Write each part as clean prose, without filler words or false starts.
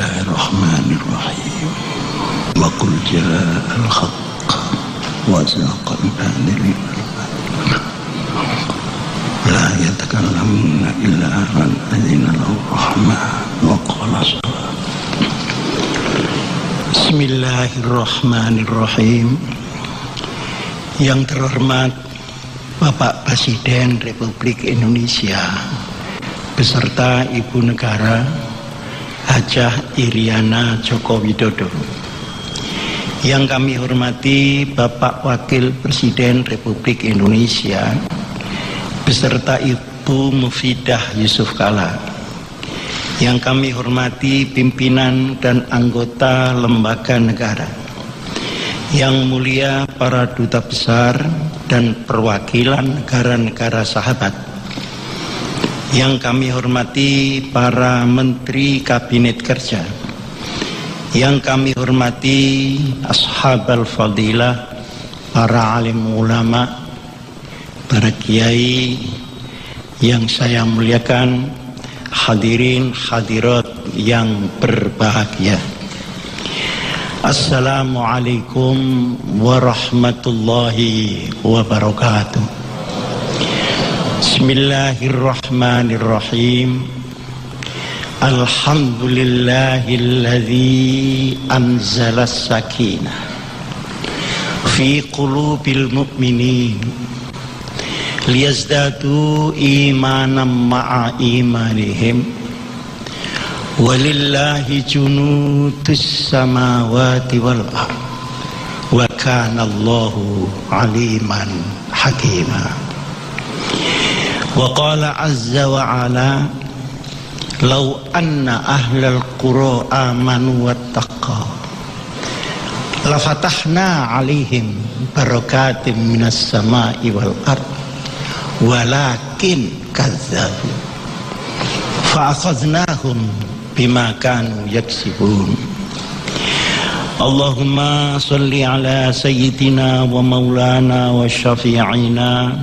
Bismillahirrahmanirrahim. Wa qul ja'al haqq wa zaqal batil. La yatakallamuna illa man adzina lahu rahman wa qala shawab. Bismillahirrahmanirrahim. Yang terhormat Bapak Presiden Republik Indonesia beserta Ibu Negara Hajah Iriana Joko Widodo. Yang kami hormati Bapak Wakil Presiden Republik Indonesia beserta Ibu Mufidah Yusuf Kala. Yang kami hormati pimpinan dan anggota lembaga negara. Yang mulia para duta besar dan perwakilan negara-negara sahabat. Yang kami hormati para menteri kabinet kerja. Yang kami hormati ashabal fadilah, para alim ulama, para kiai yang saya muliakan, hadirin hadirat yang berbahagia. Assalamualaikum warahmatullahi wabarakatuh. Bismillahirrahmanirrahim. Alhamdulillahilladzi anzala as-sakinah fi qulubil mu'minin liyazdadu imanan ma'a imanihim. Walillahi junudus samawati wal ardh wa kana Allahu aliman hakima. Wa qala azza wa ala law anna ahlal qura amanu wattaqaw la fatahna alaihim barakatim minas samai wal ardh walakin kazzabu fa akhadnahum bima kanu yaksibun. Allahumma salli ala sayyidina wa maulana wa syafi'ina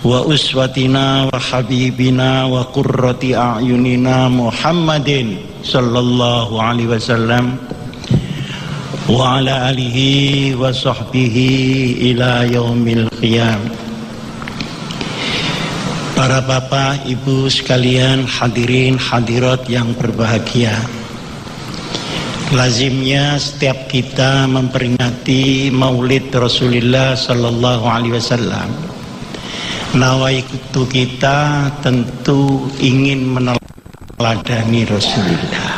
wa uswatina wa habibina wa qurrati a'yunina Muhammadin sallallahu alaihi wasallam wa ala alihi wa sahbihi ila yaumil qiyamah. Para bapak, ibu sekalian, hadirin hadirat yang berbahagia. Lazimnya setiap kita memperingati Maulid Rasulullah sallallahu alaihi wasallam. Nawaitu kita tentu ingin meneladani Rasulullah.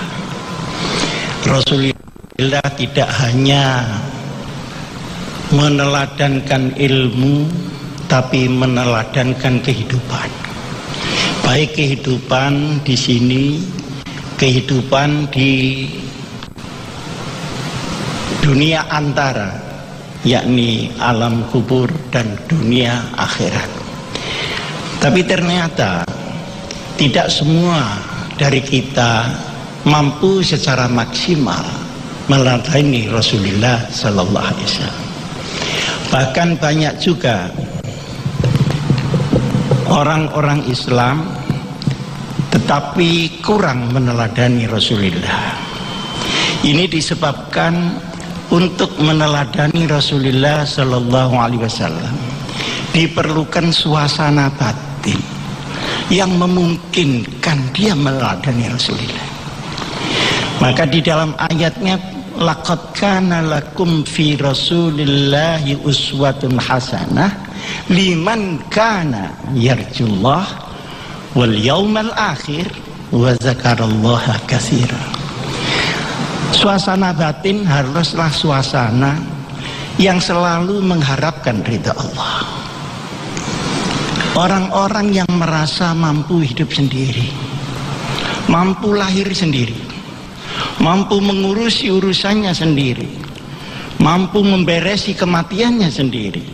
Rasulullah tidak hanya meneladankan ilmu, tapi meneladankan kehidupan. Baik kehidupan di sini, kehidupan di dunia antara, yakni alam kubur dan dunia akhirat. Tapi ternyata tidak semua dari kita mampu secara maksimal meladani Rasulullah sallallahu alaihi wasallam. Bahkan banyak juga orang-orang Islam tetapi kurang meneladani Rasulullah. Ini disebabkan untuk meneladani Rasulullah sallallahu alaihi wasallam diperlukan suasana batin yang memungkinkan dia meneladani Rasulullah. Maka di dalam ayatnya laqad kana lakum fi Rasulillahi uswatun hasanah liman kana yarjullah wal yaumal akhir wa zakarallaha katsira. Suasana batin haruslah suasana yang selalu mengharapkan ridha Allah. Orang-orang yang merasa mampu hidup sendiri, mampu lahir sendiri, mampu mengurusi urusannya sendiri, mampu memberesi kematiannya sendiri,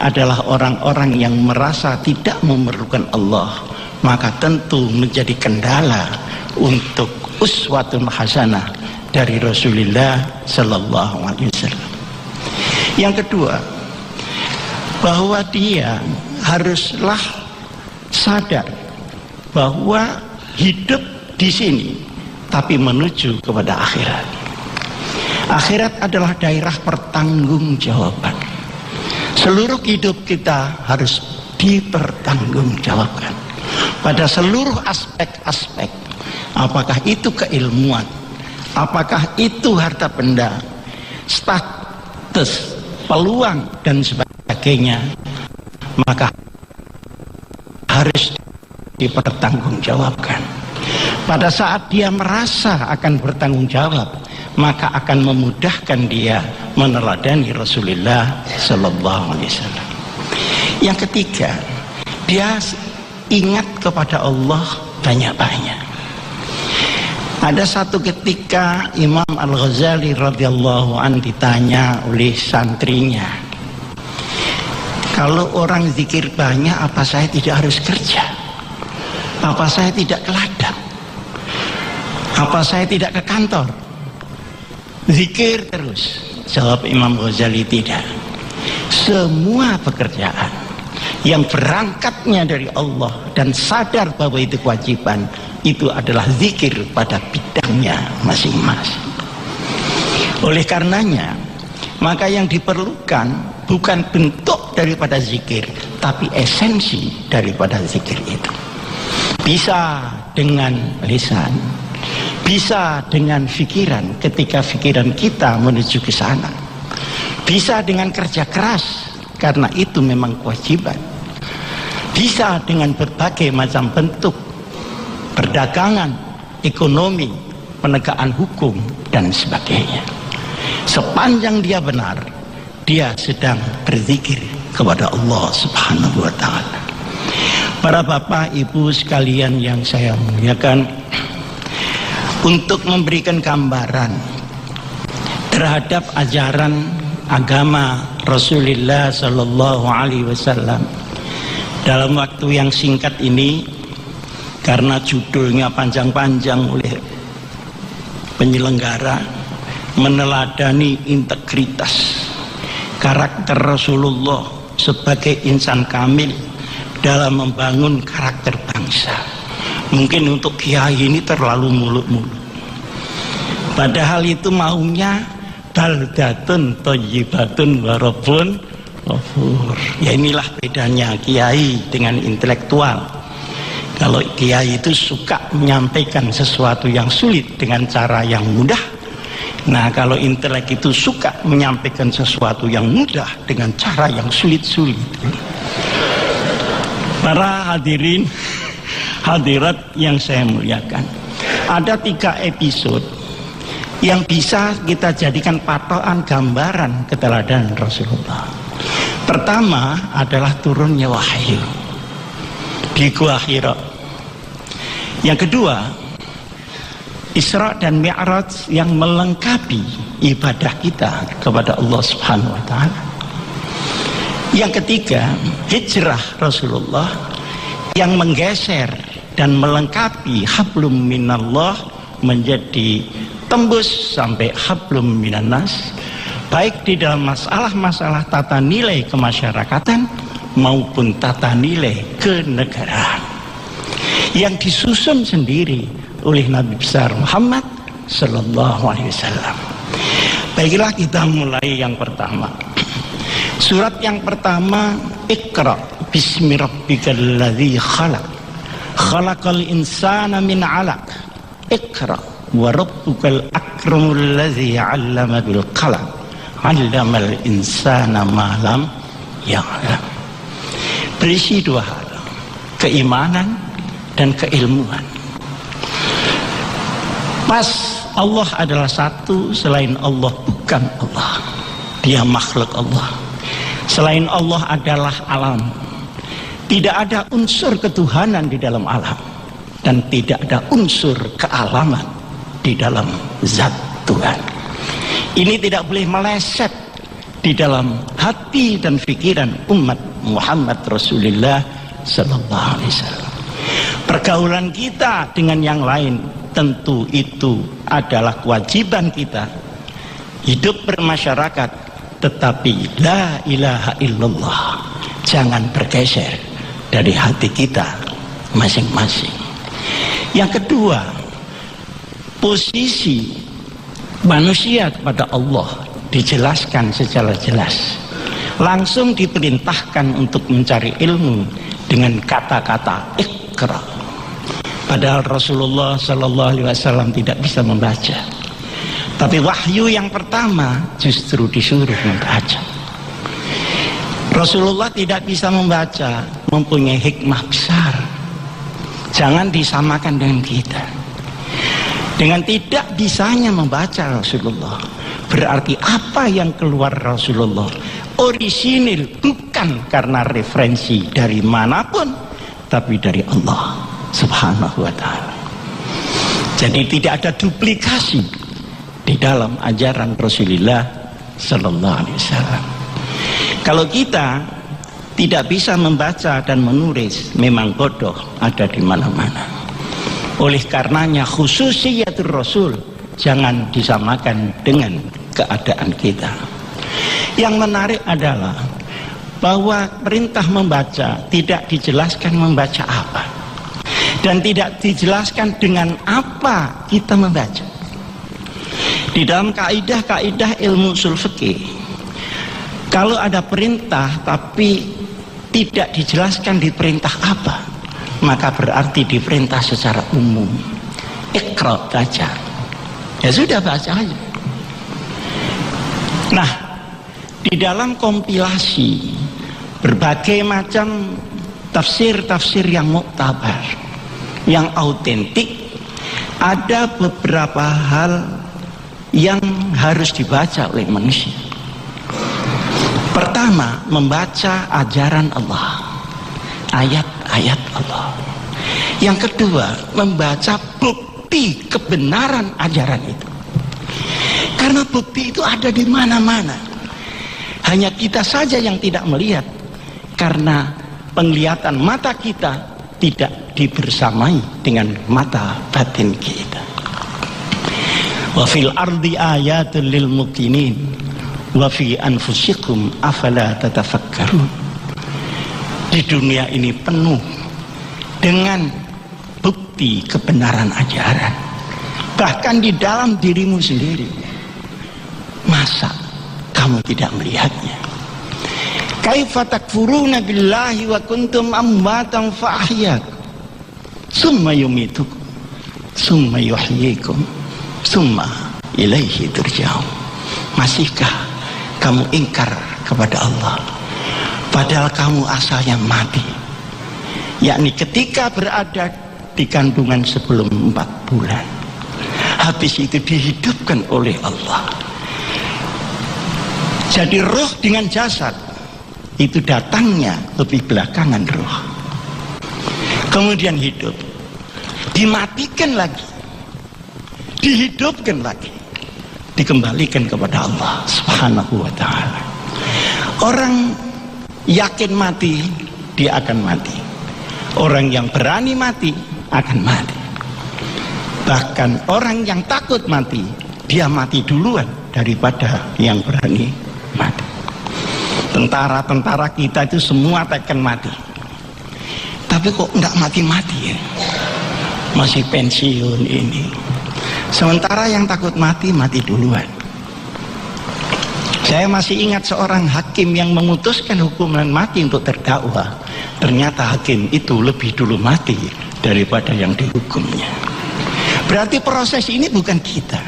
adalah orang-orang yang merasa tidak memerlukan Allah. Maka tentu menjadi kendala untuk uswatun hasanah dari Rasulullah sallallahu alaihi wasallam. Yang kedua, bahwa dia haruslah sadar bahwa hidup di sini tapi menuju kepada akhirat. Akhirat adalah daerah pertanggungjawaban. Seluruh hidup kita harus dipertanggungjawabkan pada seluruh aspek-aspek. Apakah itu keilmuan, apakah itu harta benda, status, peluang dan sebagainya, maka harus dipertanggungjawabkan. Pada saat dia merasa akan bertanggung jawab, maka akan memudahkan dia meneladani Rasulullah Sallallahu Alaihi Wasallam. Yang ketiga, dia ingat kepada Allah banyak-banyak. Ada satu ketika Imam Al-Ghazali radhiyallahu anhu ditanya oleh santrinya, kalau orang zikir banyak, apa saya tidak harus kerja? Apa saya tidak ke ladang? Apa saya tidak ke kantor? Zikir terus. Jawab Imam Ghazali, tidak. Semua pekerjaan yang berangkatnya dari Allah dan sadar bahwa itu kewajiban, itu adalah zikir pada bidangnya masing-masing. Oleh karenanya, maka yang diperlukan bukan bentuk daripada zikir, tapi esensi daripada zikir itu. Bisa dengan lisan, bisa dengan pikiran ketika pikiran kita menuju ke sana, bisa dengan kerja keras karena itu memang kewajiban, bisa dengan berbagai macam bentuk perdagangan, ekonomi, penegakan hukum dan sebagainya. Sepanjang dia benar, dia sedang berzikir kepada Allah Subhanahu wa Ta'ala. Para bapak ibu sekalian yang saya muliakan, untuk memberikan gambaran terhadap ajaran agama Rasulullah Sallallahu Alaihi Wasallam dalam waktu yang singkat ini, karena judulnya panjang-panjang oleh penyelenggara, meneladani integritas karakter Rasulullah sebagai insan kamil dalam membangun karakter bangsa. Mungkin untuk kiai ini terlalu mulut-mulut, padahal itu maunya baldatun thayyibatun wa rabbun ghafur. Ya inilah bedanya kiai dengan intelektual. Kalau kiai itu suka menyampaikan sesuatu yang sulit dengan cara yang mudah, nah kalau intelek itu suka menyampaikan sesuatu yang mudah dengan cara yang sulit-sulit. Para hadirin hadirat yang saya muliakan, ada 3 episode yang bisa kita jadikan patokan gambaran keteladanan Rasulullah. Pertama adalah turunnya wahyu di Gua Hira. Yang kedua, Isra dan Mi'raj yang melengkapi ibadah kita kepada Allah Subhanahu wa Ta'ala. Yang ketiga, hijrah Rasulullah yang menggeser dan melengkapi hablum minallah menjadi tembus sampai hablum minannas, baik di dalam masalah-masalah tata nilai kemasyarakatan maupun tata nilai kenegaraan, yang disusun sendiri oleh Nabi besar Muhammad Sallallahu Alaihi Wasallam. Baiklah, kita mulai yang pertama. Surat yang pertama, Iqra bismi rabbikal ladzi khalaq, khalaqal insana min 'alaq, Iqra wa rabbukal akramul ladzi 'allama bil qalam, 'allamal insana ma lam ya'lam. Berisi 2 hal, keimanan dan keilmuan. Pas Allah adalah satu, selain Allah bukan Allah. Dia makhluk Allah. Selain Allah adalah alam. Tidak ada unsur ketuhanan di dalam alam, dan tidak ada unsur kealaman di dalam zat Tuhan. Ini tidak boleh meleset di dalam hati dan pikiran umat Muhammad Rasulullah Sallallahu Alaihi Wasallam. Pergaulan kita dengan yang lain tentu itu adalah kewajiban kita hidup bermasyarakat, tetapi la ilaha illallah jangan bergeser dari hati kita masing-masing. Yang kedua, posisi manusia kepada Allah dijelaskan secara jelas. Langsung diperintahkan untuk mencari ilmu dengan kata-kata Iqra. Padahal Rasulullah Sallallahu Alaihi Wasallam tidak bisa membaca. Tapi wahyu yang pertama justru disuruh membaca. Rasulullah tidak bisa membaca, mempunyai hikmah besar. Jangan disamakan dengan kita. Dengan tidak bisanya membaca Rasulullah, berarti apa yang keluar Rasulullah orisinil, bukan karena referensi dari manapun, tapi dari Allah Subhanahu wa ta'ala. Jadi tidak ada duplikasi di dalam ajaran Rasulullah Sallallahu Alaihi Wasallam. Kalau kita tidak bisa membaca dan menulis, memang bodoh ada di mana-mana. Oleh karenanya khususiyatul Rasul jangan disamakan dengan keadaan kita. Yang menarik adalah bahwa perintah membaca tidak dijelaskan membaca apa, dan tidak dijelaskan dengan apa kita membaca. Di dalam kaidah-kaidah ilmu ushul fikih, kalau ada perintah tapi tidak dijelaskan diperintah apa, maka berarti diperintah secara umum. Iqra, baca. Ya sudah, baca aja. Nah, di dalam kompilasi berbagai macam tafsir-tafsir yang muktabar, yang autentik, ada beberapa hal yang harus dibaca oleh manusia. Pertama, membaca ajaran Allah, ayat-ayat Allah. Yang kedua, membaca bukti kebenaran ajaran itu. Karena bukti itu ada di mana-mana. Hanya kita saja yang tidak melihat, karena penglihatan mata kita tidak dibersamai dengan mata batin kita. Wa fil ardi ayatul lil muqinin wa fi anfusikum afala tatafakkarun. Di dunia ini penuh dengan bukti kebenaran ajaran, bahkan di dalam dirimu sendiri. Masa kamu tidak melihatnya? Kaifa takfuruna billahi wa kuntum amwatan fa ahyakum summa yumitukum summa yuhyikum summa ilaihi turja'un. Masihkah kamu ingkar kepada Allah padahal kamu asalnya mati, yakni ketika berada di kandungan sebelum 4 bulan, habis itu dihidupkan oleh Allah. Jadi roh dengan jasad itu datangnya lebih belakangan roh, kemudian hidup, dimatikan lagi, dihidupkan lagi, dikembalikan kepada Allah Subhanahu wa ta'ala. Orang yakin mati, dia akan mati. Orang yang berani mati akan mati. Bahkan orang yang takut mati, dia mati duluan daripada yang berani mati. Tentara-tentara kita itu semua tekan mati, tapi kok enggak mati-mati ya, masih pensiun ini. Sementara yang takut mati, mati duluan. Saya masih ingat seorang hakim yang memutuskan hukuman mati untuk terdakwa. Ternyata hakim itu lebih dulu mati daripada yang dihukumnya. Berarti proses ini bukan kita.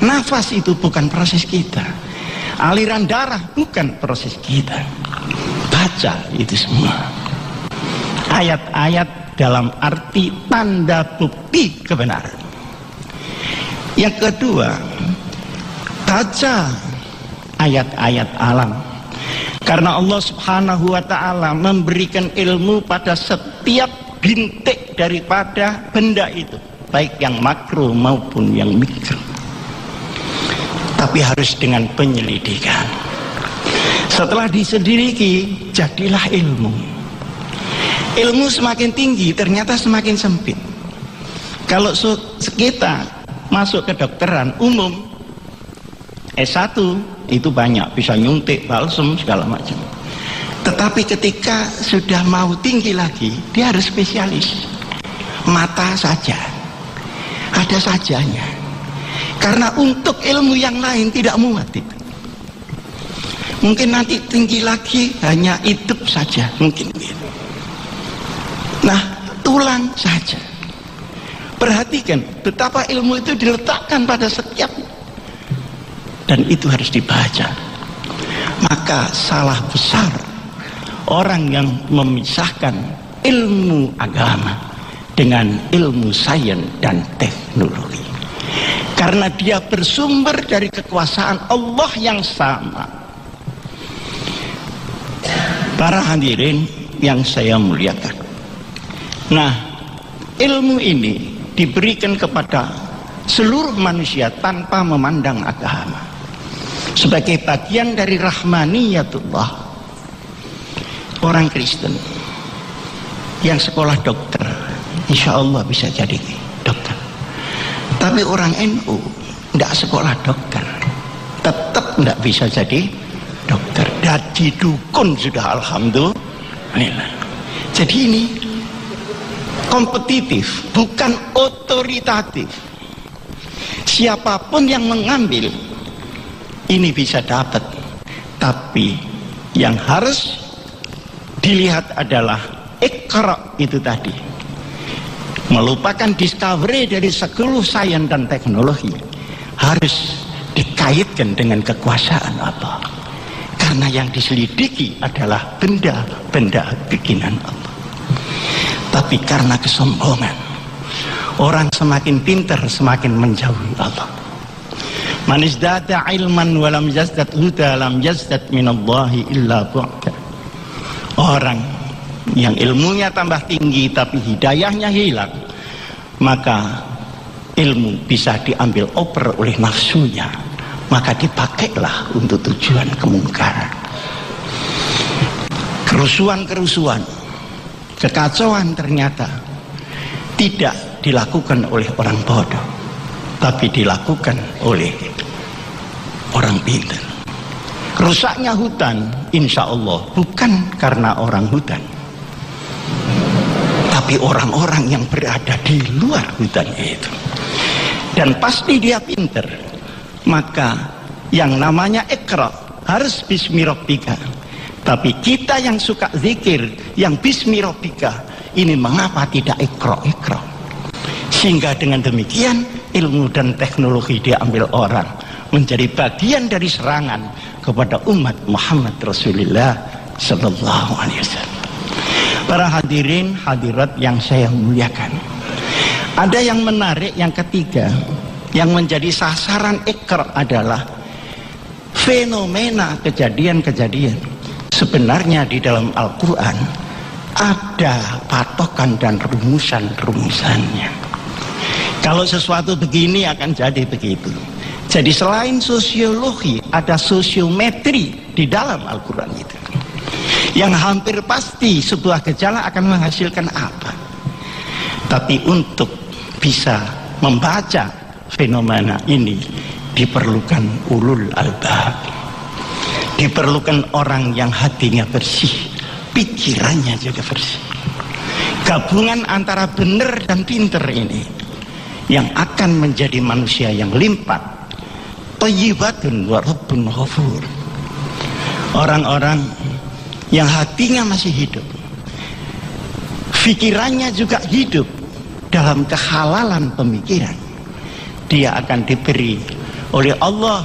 Nafas itu bukan proses kita. Aliran darah bukan proses kita. Baca itu semua. Ayat-ayat dalam arti tanda bukti kebenaran. Yang kedua, baca ayat-ayat alam. Karena Allah Subhanahu wa ta'ala memberikan ilmu pada setiap bintik daripada benda itu, baik yang makro maupun yang mikro. Tapi harus dengan penyelidikan. Setelah diselidiki, jadilah ilmu. Ilmu semakin tinggi, ternyata semakin sempit. Kalau kita masuk ke kedokteran umum, S1 itu banyak, bisa nyuntik, balsem, segala macam. Tetapi ketika sudah mau tinggi lagi, dia harus spesialis. Mata saja. pada sajanya. Karena untuk ilmu yang lain tidak muat itu. Mungkin nanti tinggi lagi hanya hidup saja, mungkin gitu. Nah, tulang saja. Perhatikan betapa ilmu itu diletakkan pada setiap, dan itu harus dibaca. Maka salah besar orang yang memisahkan ilmu agama dengan ilmu sains dan teknologi. Karena dia bersumber dari kekuasaan Allah yang sama. Para hadirin yang saya muliakan. Nah, ilmu ini diberikan kepada seluruh manusia tanpa memandang agama. Sebagai bagian dari rahmaniyatullah. Orang Kristen yang sekolah dokter, insya Allah bisa jadi dokter. Tapi orang NU tidak sekolah dokter, tetap tidak bisa jadi dokter. Jadi dukun sudah, alhamdulillah. Jadi ini kompetitif, bukan otoritatif. Siapapun yang mengambil ini bisa dapat, tapi yang harus dilihat adalah Iqra itu tadi. Melupakan discovery dari seluruh sains dan teknologi, harus dikaitkan dengan kekuasaan Allah. Karena yang diselidiki adalah benda-benda bikinan Allah. Tapi karena kesombongan, orang semakin pintar semakin menjauhi Allah. Man izdada ilman wa lam yazdad huda lam yazdad minallahi illa bu'da. Orang yang ilmunya tambah tinggi tapi hidayahnya hilang, maka ilmu bisa diambil oper oleh nafsunya, maka dipakailah untuk tujuan kemungkaran. Kerusuhan-kerusuhan, kekacauan ternyata tidak dilakukan oleh orang bodoh, tapi dilakukan oleh orang pintar. Rusaknya hutan, insya Allah bukan karena orang hutan, tapi orang-orang yang berada di luar hutan itu. Dan pasti dia pintar. Maka yang namanya Iqra harus bismi rabbika. Tapi kita yang suka zikir, yang bismi rabbika, ini mengapa tidak Iqra? Sehingga dengan demikian ilmu dan teknologi diambil orang, menjadi bagian dari serangan kepada umat Muhammad Rasulullah Sallallahu Alaihi Wasallam. Para hadirin hadirat yang saya muliakan, ada yang menarik, yang ketiga, yang menjadi sasaran Iqra adalah fenomena kejadian-kejadian. Sebenarnya di dalam Al-Quran ada patokan dan rumusan-rumusannya. Kalau sesuatu begini akan jadi begitu. Jadi selain sosiologi, ada sosiometri di dalam Al-Quran itu, yang hampir pasti sebuah gejala akan menghasilkan apa. Tapi untuk bisa membaca fenomena ini diperlukan ulul albab, diperlukan orang yang hatinya bersih, pikirannya juga bersih. Gabungan antara benar dan pinter ini yang akan menjadi manusia yang limpah. Thayyibatun wa rabbun ghafur. Orang-orang yang hatinya masih hidup, pikirannya juga hidup dalam kehalalan pemikiran, dia akan diberi oleh Allah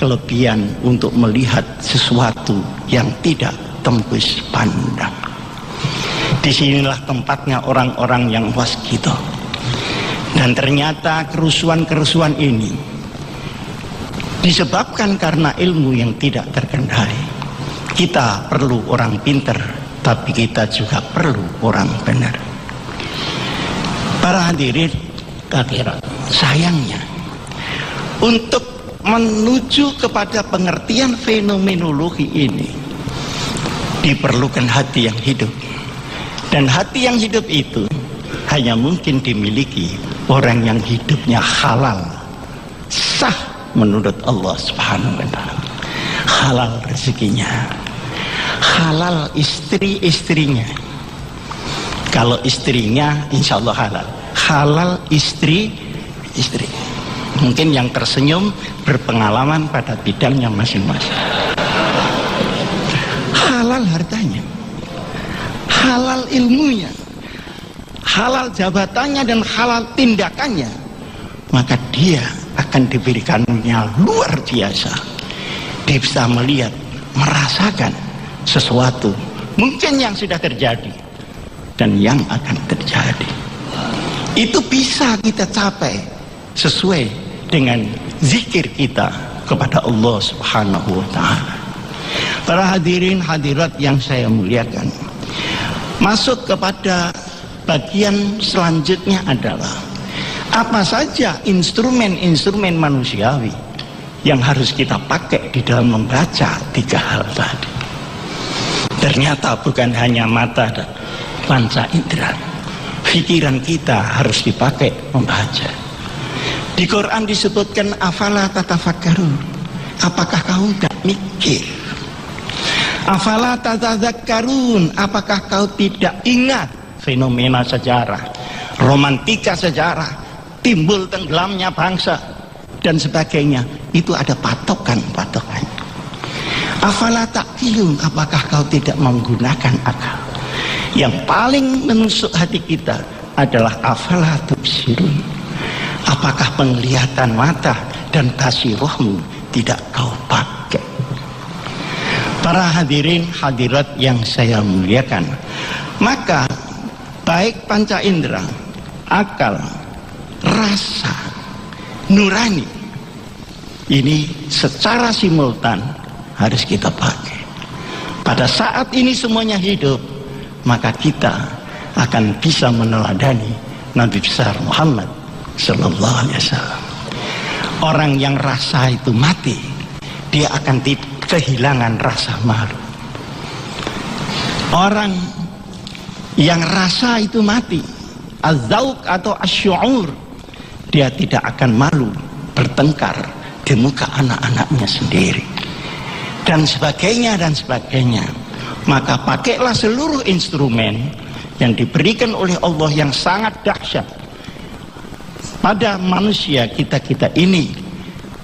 kelebihan untuk melihat sesuatu yang tidak tembus pandang. Disinilah tempatnya orang-orang yang waskito. Dan ternyata kerusuhan-kerusuhan ini disebabkan karena ilmu yang tidak terkendali. Kita perlu orang pintar, tapi kita juga perlu orang benar. Para hadirin hadirat, sayangnya untuk menuju kepada pengertian fenomenologi ini diperlukan hati yang hidup. Dan hati yang hidup itu hanya mungkin dimiliki orang yang hidupnya halal, sah menurut Allah Subhanahu wa ta'ala. Halal rezekinya, halal istri-istrinya. Kalau istrinya insya Allah halal, halal istri istri. Mungkin yang tersenyum berpengalaman pada bidangnya masing-masing. Halal hartanya, halal ilmunya, halal jabatannya, dan halal tindakannya, maka dia akan diberikannya luar biasa. Dia bisa melihat, merasakan sesuatu mungkin yang sudah terjadi dan yang akan terjadi. Itu bisa kita capai sesuai dengan zikir kita kepada Allah Subhanahu wa ta'ala. Para hadirin hadirat yang saya muliakan, masuk kepada bagian selanjutnya adalah apa saja instrumen-instrumen manusiawi yang harus kita pakai di dalam membaca tiga hal tadi. Ternyata bukan hanya mata dan panca indera, pikiran kita harus dipakai membaca. Di Quran disebutkan afala tatafakkarun, apakah kau tidak mikir? Afala tatadzakkarun, apakah kau tidak ingat fenomena sejarah, romantika sejarah, timbul tenggelamnya bangsa dan sebagainya? Itu ada patokan-patokan. Afala ta'qilun, apakah kau tidak menggunakan akal? Yang paling menusuk hati kita adalah afala tubsirun, apakah penglihatan mata dan basirohmu tidak kau pakai? Para hadirin hadirat yang saya muliakan, maka baik panca indera, akal, rasa, nurani, ini secara simultan harus kita pakai. Pada saat ini semuanya hidup, maka kita akan bisa meneladani Nabi besar Muhammad Sallallahu Alaihi Wasallam. Orang yang rasa itu mati, dia akan kehilangan rasa malu. Orang yang rasa itu mati, az-zauq atau asy'ur, dia tidak akan malu bertengkar di muka anak-anaknya sendiri, dan sebagainya dan sebagainya. Maka pakailah seluruh instrumen yang diberikan oleh Allah yang sangat dahsyat pada manusia kita ini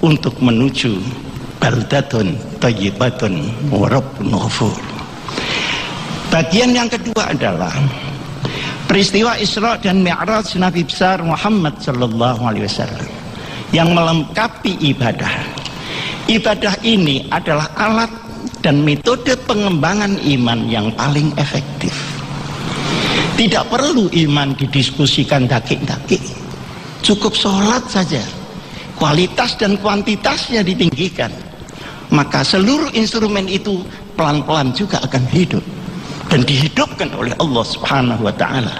untuk menuju baldatun thayyibatun wa rabbun ghafur. Bagian yang kedua adalah peristiwa Isra dan Mi'raj Nabi besar Muhammad sallallahu alaihi wasallam yang melengkapi ibadah. Ibadah ini adalah alat dan metode pengembangan iman yang paling efektif. Tidak perlu iman didiskusikan dakik-dakik, cukup sholat saja, kualitas dan kuantitasnya ditinggikan, maka seluruh instrumen itu pelan-pelan juga akan hidup dan dihidupkan oleh Allah Subhanahu wa ta'ala,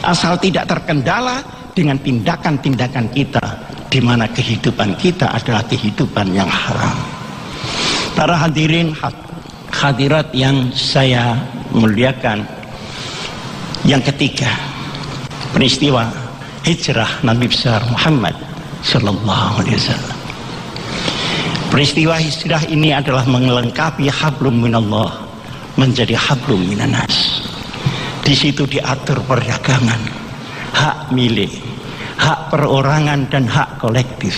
asal tidak terkendala dengan tindakan-tindakan kita, di mana kehidupan kita adalah kehidupan yang haram. Para hadirin hadirat yang saya muliakan, yang ketiga, peristiwa hijrah Nabi besar Muhammad Sallallahu Alaihi Wasallam. Peristiwa hijrah ini adalah melengkapi hablum minallah menjadi hablum minanas. Di situ diatur perdagangan, hak milik, hak perorangan dan hak kolektif.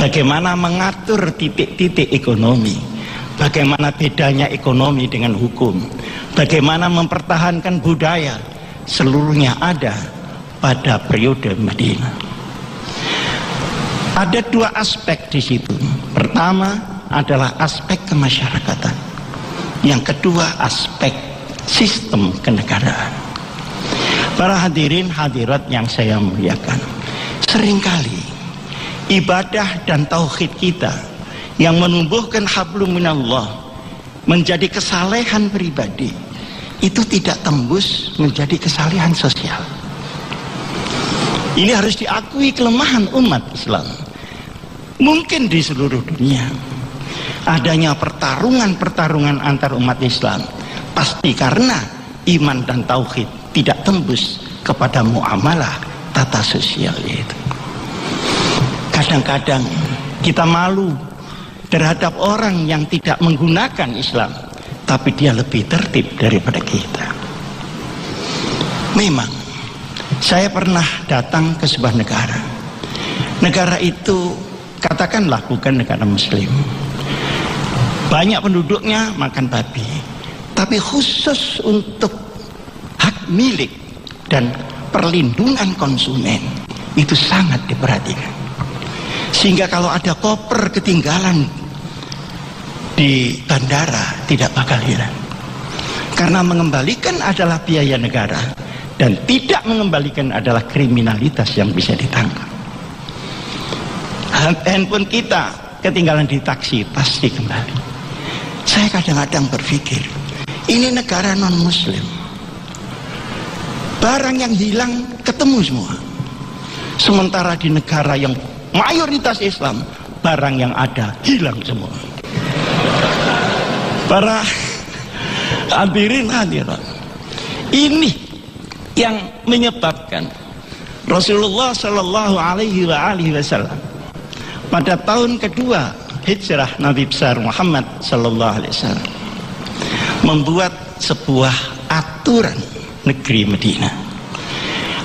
Bagaimana mengatur titik-titik ekonomi, bagaimana bedanya ekonomi dengan hukum, bagaimana mempertahankan budaya, seluruhnya ada pada periode Madinah. Ada dua aspek di situ. Pertama adalah aspek kemasyarakatan. Yang kedua aspek sistem kenegaraan. Para hadirin hadirat yang saya muliakan, seringkali ibadah dan tauhid kita yang menumbuhkan hablum minallah menjadi kesalehan pribadi, itu tidak tembus menjadi kesalehan sosial. Ini harus diakui kelemahan umat Islam. Mungkin di seluruh dunia adanya pertarungan-pertarungan antar umat Islam, pasti karena iman dan tauhid tidak tembus kepada muamalah tata sosial itu. Kadang-kadang kita malu terhadap orang yang tidak menggunakan Islam, tapi dia lebih tertib daripada kita. Memang saya pernah datang ke sebuah negara Negara itu katakanlah bukan negara muslim, banyak penduduknya makan babi, tapi khusus untuk hak milik dan perlindungan konsumen itu sangat diperhatikan. Sehingga kalau ada koper ketinggalan di bandara tidak bakal hilang, karena mengembalikan adalah biaya negara dan tidak mengembalikan adalah kriminalitas yang bisa ditangkap. Handphone kita ketinggalan di taksi pasti kembali. Saya kadang-kadang berpikir, ini negara non muslim, barang yang hilang ketemu semua. Sementara di negara yang mayoritas Islam, barang yang ada hilang semua. Para hadirin hadirat, ini yang menyebabkan Rasulullah Shallallahu Alaihi Wasallam pada tahun kedua hijrah Nabi besar Muhammad Shallallahu Alaihi Wasallam membuat sebuah aturan negeri Madinah.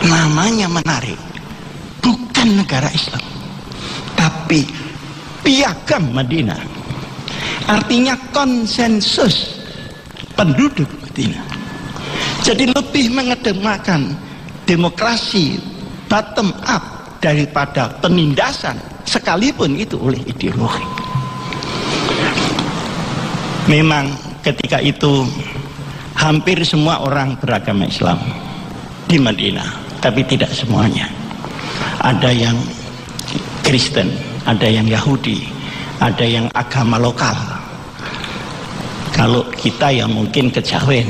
Namanya menarik, bukan negara Islam, tapi piagam Madinah. Artinya konsensus penduduk Madinah. Jadi lebih mengedepankan demokrasi bottom up daripada penindasan, sekalipun itu oleh ideologi. Memang ketika itu hampir semua orang beragama Islam di Madinah, tapi tidak semuanya. Ada yang Kristen, ada yang Yahudi, ada yang agama lokal. Kalau kita ya mungkin kejawen,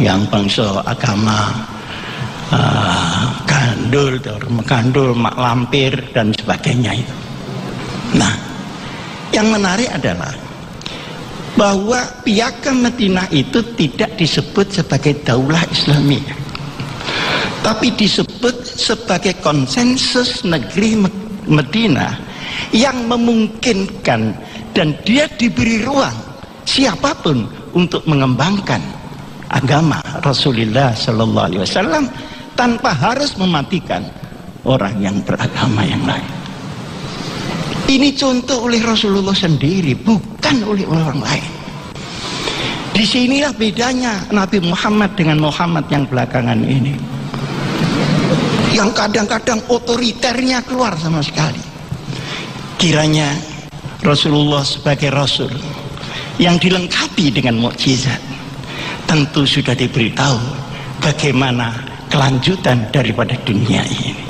yang bangsa agama gandul, gandul, mak lampir dan sebagainya itu. Nah, yang menarik adalah bahwa piagam Madinah itu tidak disebut sebagai daulah Islamiyah, tapi disebut sebagai konsensus negeri Madinah yang memungkinkan dan dia diberi ruang siapapun untuk mengembangkan agama Rasulullah Sallallahu Alaihi Wasallam tanpa harus mematikan orang yang beragama yang lain. Ini contoh oleh Rasulullah sendiri, bukan oleh orang lain. Disinilah bedanya Nabi Muhammad dengan Muhammad yang belakangan ini, yang kadang-kadang otoriternya keluar sama sekali. Kiranya Rasulullah sebagai Rasul yang dilengkapi dengan mukjizat, tentu sudah diberitahu bagaimana kelanjutan daripada dunia ini.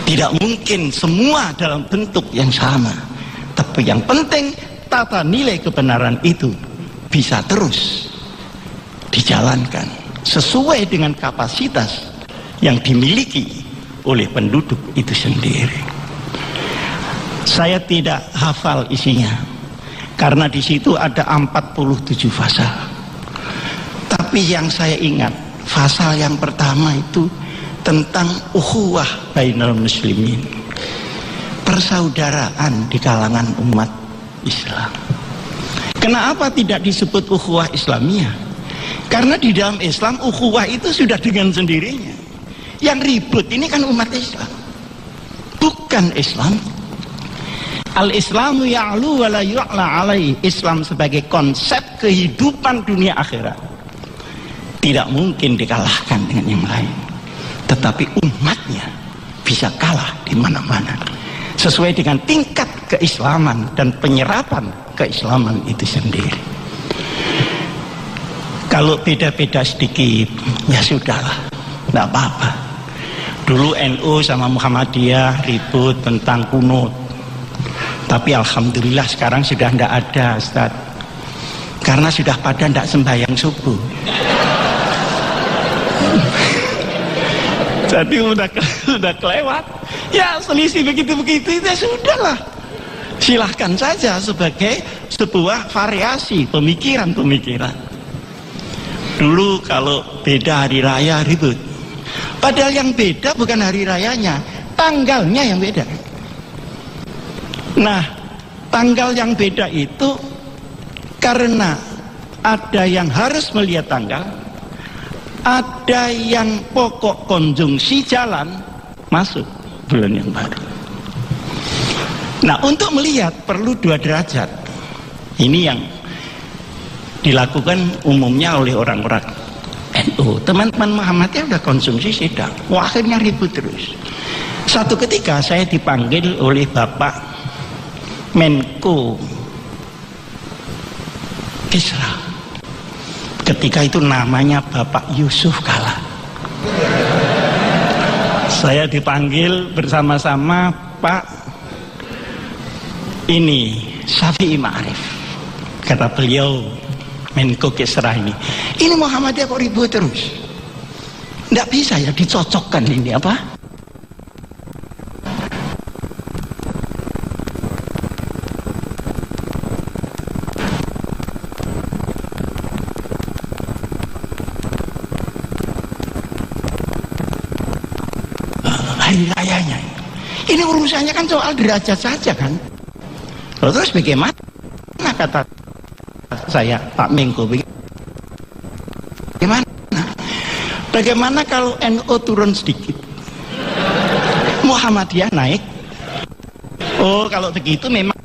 Tidak mungkin semua dalam bentuk yang sama, tapi yang penting tata nilai kebenaran itu bisa terus dijalankan sesuai dengan kapasitas yang dimiliki oleh penduduk itu sendiri. Saya tidak hafal isinya karena di situ ada 47 pasal. Tapi yang saya ingat, pasal yang pertama itu tentang ukhuwah bainal muslimin, persaudaraan di kalangan umat Islam. Kenapa tidak disebut ukhuwah Islamiyah? Karena di dalam Islam ukhuwah itu sudah dengan sendirinya. Yang ribut ini kan umat Islam, bukan Islam. Al-Islamu ya'lu wa la yu'la alaihi. Islam sebagai konsep kehidupan dunia akhirat tidak mungkin dikalahkan dengan yang lain. Tetapi umatnya bisa kalah di mana-mana sesuai dengan tingkat keislaman dan penyerapan keislaman itu sendiri. Kalau beda-beda sedikit ya sudahlah, tidak apa-apa. Dulu NU sama Muhammadiyah ribut tentang kunut, tapi alhamdulillah sekarang sudah tidak ada, Ustaz, karena sudah pada tidak sembahyang subuh. Jadi udah kelewat. Ya selisih begitu-begitu itu ya sudahlah. Silahkan saja sebagai sebuah variasi pemikiran-pemikiran. Dulu kalau beda hari raya ribut. Padahal yang beda bukan hari rayanya, tanggalnya yang beda. Nah, tanggal yang beda itu karena ada yang harus melihat tanggal, ada yang pokok konjungsi jalan masuk bulan yang baru. Nah, untuk melihat perlu 2 derajat. Ini yang dilakukan umumnya oleh orang-orang NU. Teman-teman Muhammadiyah udah konsumsi sedang. Wah, akhirnya ribut terus. Satu ketika saya dipanggil oleh Bapak Menko Kisra. Ketika itu namanya Bapak Yusuf Kala. Saya dipanggil bersama-sama Pak Syafi'i Ma'arif. Kata beliau, Menko Kisra ini Muhammadiyah kok ribut terus, nggak bisa ya dicocokkan ini apa? Hari rayanya ini urusannya kan soal derajat saja kan. Terus bagaimana kata saya, Pak Menko, bagaimana kalau NU turun sedikit, Muhammadiyah naik? Oh, kalau begitu memang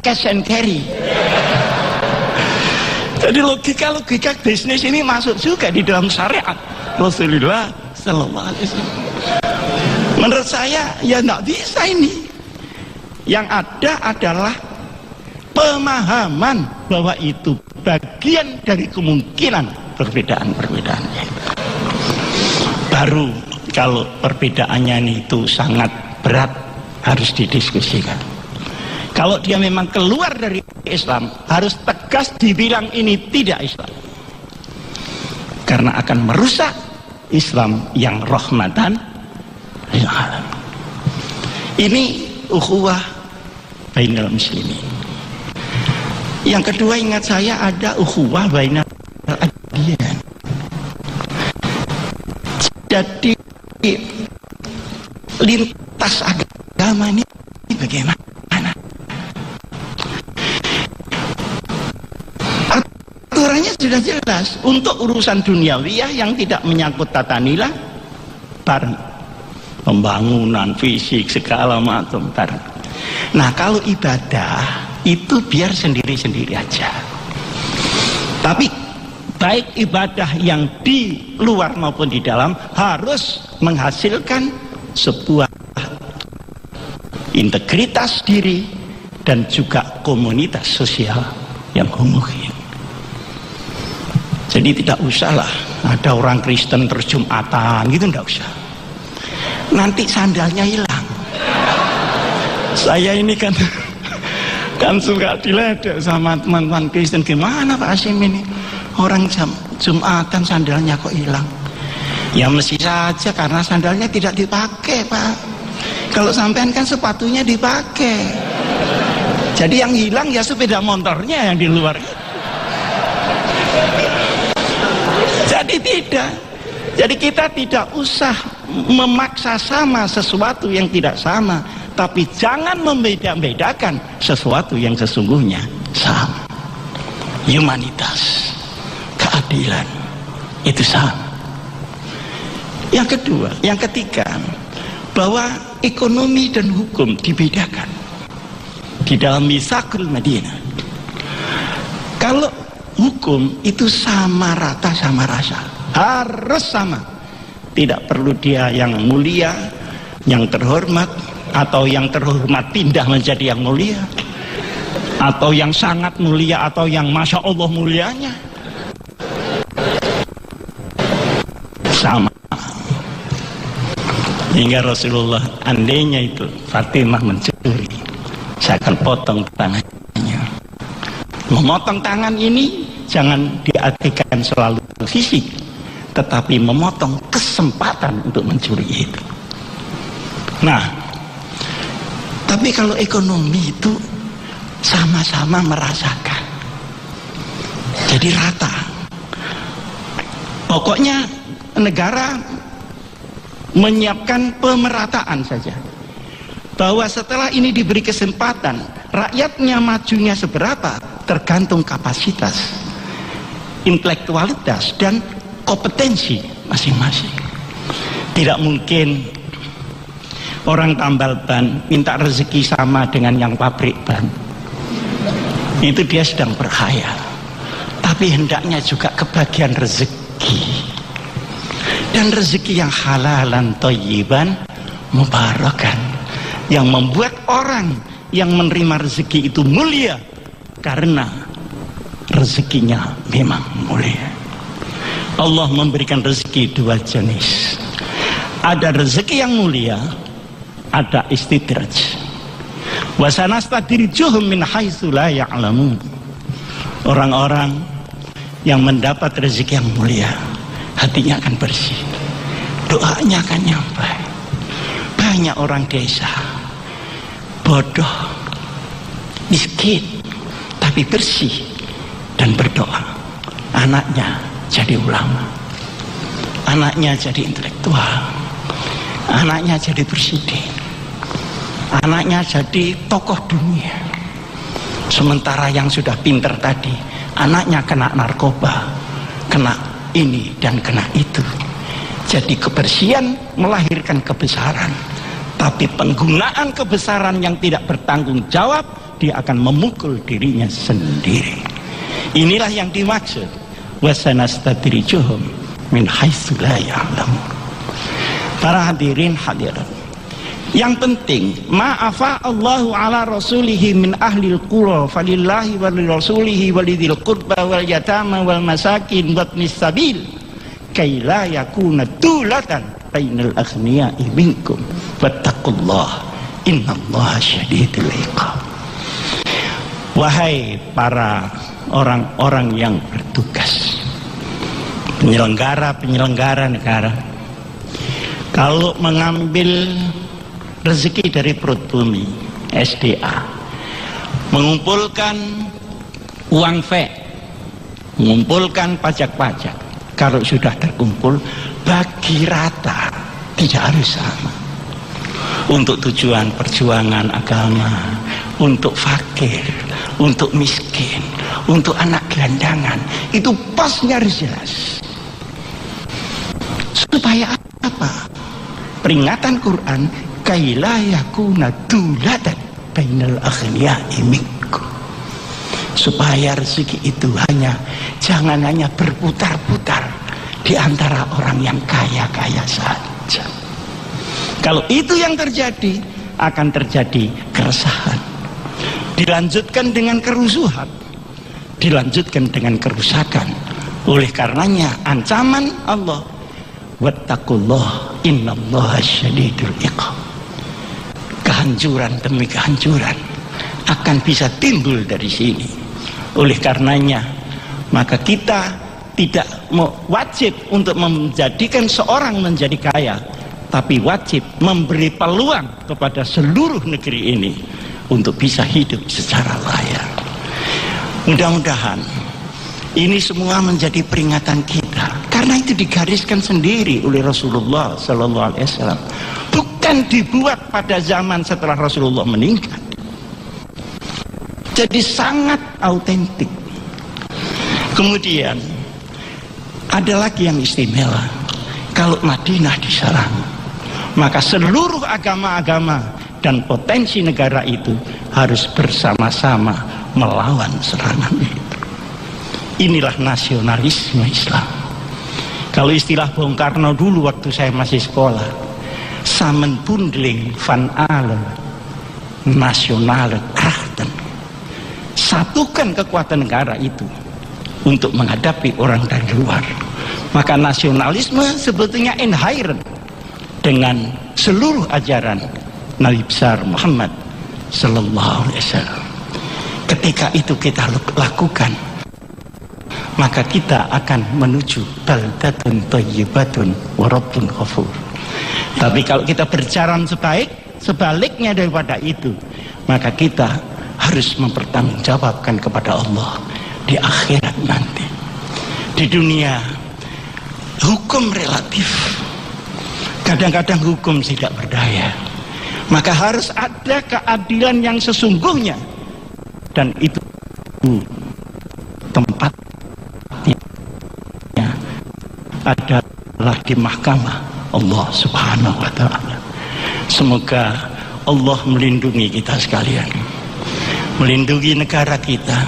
cash and carry. Jadi logika bisnis ini masuk juga di dalam syariat Rasulullah Sallallahu Alaihi Wasallam. Menurut saya ya nggak bisa ini. Yang ada adalah pemahaman bahwa itu bagian dari kemungkinan perbedaan-perbedaan. Baru kalau perbedaannya itu sangat berat harus didiskusikan. Kalau dia memang keluar dari Islam, harus tegas dibilang ini tidak Islam. Karena akan merusak Islam yang rahmatan lil alamin. Ini ukhuwah bainal muslimin. Yang kedua, ingat saya ada ukhuwah bainal adyan. Jadi lintas agama ini bagaimana? Aturannya sudah jelas. Untuk urusan duniawiyah yang tidak menyangkut tata nilai, bareng. Pembangunan, fisik, segala macam, bareng. Nah, kalau ibadah itu biar sendiri-sendiri aja. Tapi baik ibadah yang di luar maupun di dalam harus menghasilkan sebuah integritas diri dan juga komunitas sosial yang homogen. Jadi tidak usahlah ada orang Kristen terus Jumatan gitu, tidak usah. Nanti sandalnya hilang. Saya ini kan suka diledek sama teman-teman Kristen. Gimana Pak Hasyim ini? Orang Jumatan sandalnya kok hilang? Ya mesti saja karena sandalnya tidak dipakai, Pak. Kalau sampean kan sepatunya dipakai. Jadi yang hilang ya sepeda motornya yang di luar. Jadi tidak. Jadi kita tidak usah memaksa sama sesuatu yang tidak sama. Tapi jangan membeda-bedakan sesuatu yang sesungguhnya sama. Humanitas, keadilan, itu sama. Yang kedua, yang ketiga, bahwa ekonomi dan hukum dibedakan di dalam Mitsaqul Madinah. Kalau hukum itu sama rata sama rasa, harus sama. Tidak perlu dia yang mulia, yang terhormat, atau yang terhormat pindah menjadi yang mulia, atau yang sangat mulia, atau yang masya Allah mulianya, sama. Hingga Rasulullah, andainya itu Fatimah mencuri, saya akan potong tangannya. Memotong tangan ini jangan diartikan selalu fisik, tetapi memotong kesempatan untuk mencuri itu. Nah, tapi kalau ekonomi itu sama-sama merasakan, jadi rata. Pokoknya negara menyiapkan pemerataan saja, bahwa setelah ini diberi kesempatan, rakyatnya majunya seberapa tergantung kapasitas, intelektualitas, dan kompetensi masing-masing. Tidak mungkin Orang tambal ban minta rezeki sama dengan yang pabrik ban, itu dia sedang berkhayal. Tapi hendaknya juga kebagian rezeki, dan rezeki yang halalan thayyiban mubarakan, yang membuat orang yang menerima rezeki itu mulia karena rezekinya memang mulia. Allah memberikan rezeki dua jenis. Ada rezeki yang mulia, ada istidraj. Wa sanastadrijuhum min haitsu la ya'lamun. Orang-orang yang mendapat rezeki yang mulia, hatinya akan bersih, doanya akan nyampe. Banyak orang desa bodoh, miskin, tapi bersih dan berdoa. Anaknya jadi ulama, anaknya jadi intelektual, anaknya jadi presiden, anaknya jadi tokoh dunia. Sementara yang sudah pinter tadi, anaknya kena narkoba, kena ini dan kena itu. Jadi kebersihan melahirkan kebesaran, tapi penggunaan kebesaran yang tidak bertanggung jawab, dia akan memukul dirinya sendiri. Inilah yang dimaksud wasanastadrijuhum min haitsu la ya'lamun. Para hadirin hadirat, yang penting ma'afa Allahu ala rasulihi min ahlil qura falillahi walirasulihi walidil qurba wal yatama wal masakin wabnis sabil kay la yakuna dulatan bainal aghniya'i minkum wattaqullah innallaha syadidul iqab. Wahai para orang-orang yang bertugas, penyelenggara negara, kalau mengambil rezeki dari perut bumi, SDA, mengumpulkan uang VE, mengumpulkan pajak-pajak, kalau sudah terkumpul bagi rata, tidak harus sama. Untuk tujuan perjuangan agama, untuk fakir, untuk miskin, untuk anak gelandangan, itu pasnya harus jelas. Supaya apa? Peringatan Quran, kaila yakuna dulatan bainal aghniya'i minkum. Supaya rezeki itu jangan hanya berputar-putar di antara orang yang kaya-kaya saja. Kalau itu yang terjadi, akan terjadi keresahan. Dilanjutkan dengan kerusuhan, dilanjutkan dengan kerusakan. Oleh karenanya ancaman Allah, wattaqullah innallaha syadidul iqab. Kehancuran demi kehancuran akan bisa timbul dari sini. Oleh karenanya maka kita tidak wajib untuk menjadikan seorang menjadi kaya, tapi wajib memberi peluang kepada seluruh negeri ini untuk bisa hidup secara layak. Mudah-mudahan ini semua menjadi peringatan kita, karena itu digariskan sendiri oleh Rasulullah Sallallahu Alaihi Wasallam, bukan dibuat pada zaman setelah Rasulullah meninggal. Jadi sangat autentik. Kemudian ada lagi yang istimewa, kalau Madinah diserang, maka seluruh agama-agama dan potensi negara itu harus bersama-sama melawan serangan itu. Inilah nasionalisme Islam. Kalau istilah Bung Karno dulu waktu saya masih sekolah, samenbundling van alle nasionale krachten. Satukan kekuatan negara itu untuk menghadapi orang dari luar. Maka nasionalisme sebetulnya inherent dengan seluruh ajaran Nabi besar Muhammad Sallallahu Alaihi Wasallam. Ketika itu kita lakukan, maka kita akan menuju baldatun thayyibatun wa rabbun ghafur. Tapi kalau kita berjalan sebaliknya daripada itu, maka kita harus mempertanggungjawabkan kepada Allah di akhirat nanti. Di dunia hukum relatif, kadang-kadang hukum tidak berdaya, maka harus ada keadilan yang sesungguhnya, dan itu tempatnya adalah di mahkamah Allah Subhanahu wa Ta'ala. Semoga Allah melindungi kita sekalian, melindungi negara kita,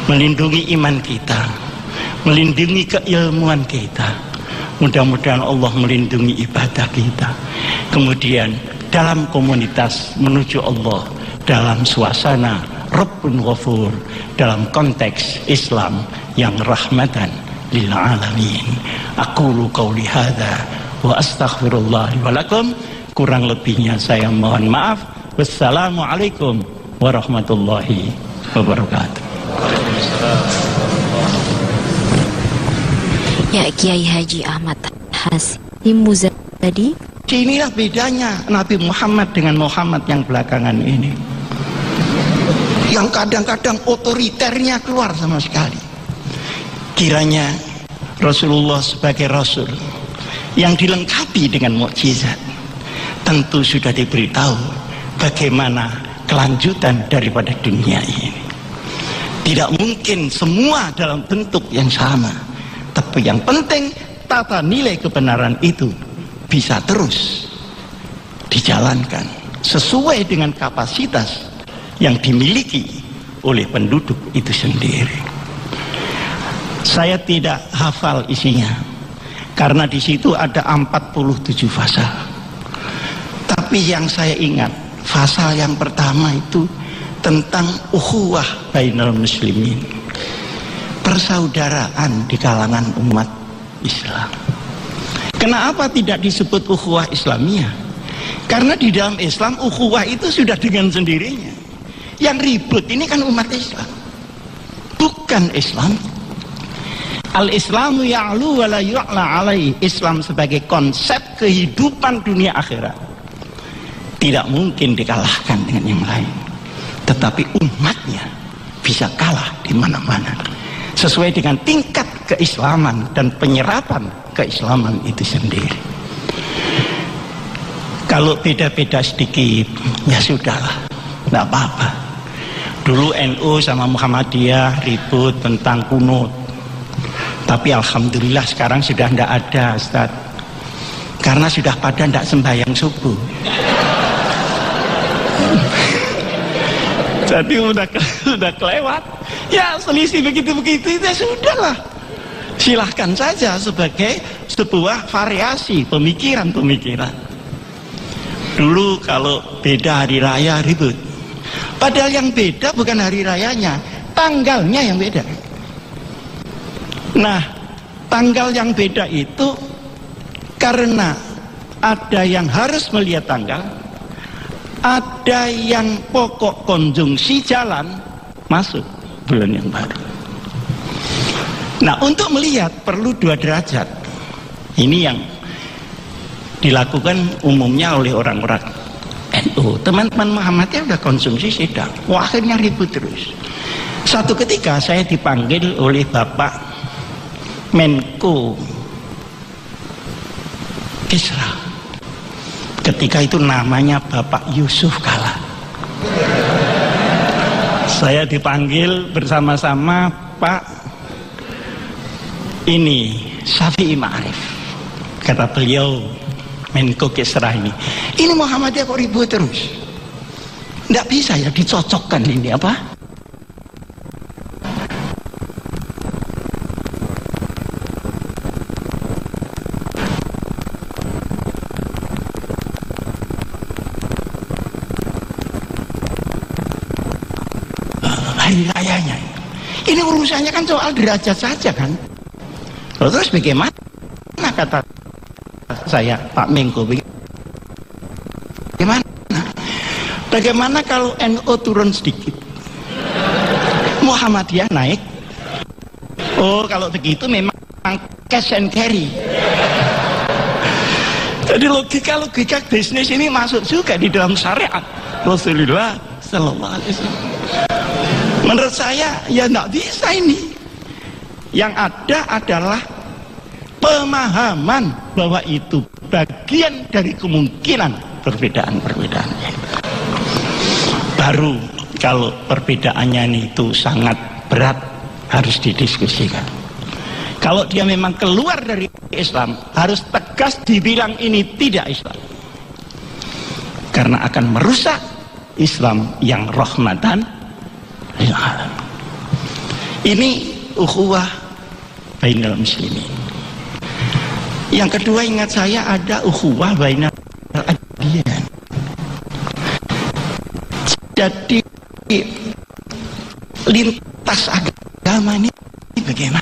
melindungi iman kita, melindungi keilmuan kita. Mudah-mudahan Allah melindungi ibadah kita. Kemudian dalam komunitas menuju Allah dalam suasana Rabbun Ghafur, dalam konteks Islam yang rahmatan lil alamin. Aqulu qauli hadza wa astaghfirullah wa lakum. Kurang lebihnya saya mohon maaf. Wassalamualaikum warahmatullahi wabarakatuh. Ya, Kiai Haji Ahmad Hasyim Muzadi. Inilah bedanya Nabi Muhammad dengan Muhammad yang belakangan ini, yang kadang-kadang otoriternya keluar sama sekali. Kiranya Rasulullah sebagai Rasul yang dilengkapi dengan mukjizat, tentu sudah diberitahu bagaimana kelanjutan daripada dunia ini. Tidak mungkin semua dalam bentuk yang sama, tapi yang penting tata nilai kebenaran itu bisa terus dijalankan sesuai dengan kapasitas yang dimiliki oleh penduduk itu sendiri. Saya tidak hafal isinya karena di situ ada 47 pasal. Tapi yang saya ingat, pasal yang pertama itu tentang ukhuwah bainal muslimin, persaudaraan di kalangan umat Islam. Kenapa tidak disebut ukhuwah Islamiyah? Karena di dalam Islam ukhuwah itu sudah dengan sendirinya. Yang ribut ini kan umat Islam, bukan Islam. Al-Islamu ya'lu wa la yu'la alaihi. Islam sebagai konsep kehidupan dunia akhirat tidak mungkin dikalahkan dengan yang lain. Tetapi umatnya bisa kalah di mana-mana sesuai dengan tingkat keislaman dan penyerapan keislaman itu sendiri. Kalau beda-beda sedikit, ya sudahlah, tidak apa-apa. Dulu NU sama Muhammadiyah ribut tentang kunut, tapi alhamdulillah sekarang sudah tidak ada, Ustaz, karena sudah pada tidak sembahyang subuh. Jadi sudah kelewat. Ya selisih begitu-begitu itu ya sudahlah. Silahkan saja sebagai sebuah variasi pemikiran-pemikiran. Dulu kalau beda hari raya ribut. Padahal yang beda bukan hari rayanya, tanggalnya yang beda. Nah, tanggal yang beda itu karena ada yang harus melihat tanggal, ada yang pokok konjungsi jalan masuk bulan yang baru. Nah, untuk melihat perlu 2 derajat. Ini yang dilakukan umumnya oleh orang-orang NU. Teman-teman Muhammadiyah udah konsumsi sedang. Wah, akhirnya ribut terus. Satu ketika saya dipanggil oleh Bapak Menko Kisra. Ketika itu namanya Bapak Yusuf Kala. Saya dipanggil bersama-sama Pak ini Syafi'i Ma'arif. Kata beliau, Menko Kisra ini Muhammadiyah kok ribut terus, tidak bisa ya dicocokkan ini apa? Hari rayanya ini urusannya kan soal derajat saja kan. Terus bagaimana kata saya, Pak Menko, bagaimana kalau NU turun sedikit, Muhammadiyah naik? Oh, kalau begitu memang cash and carry. Jadi logika bisnis ini masuk juga di dalam syariat Rasulullah Sallallahu Alaihi Wasallam. Menurut saya ya tidak bisa ini. Yang ada adalah pemahaman bahwa itu bagian dari kemungkinan perbedaan-perbedaan. Baru kalau perbedaannya itu sangat berat harus didiskusikan. Kalau dia memang keluar dari Islam, harus tegas dibilang ini tidak Islam. karena akan merusak Islam yang rahmatan lil alamin. Ini ukhuwah bainal muslimin. Yang kedua, ingat saya ada ukhuwah bainal adyan. Jadi lintas agama ini bagaimana?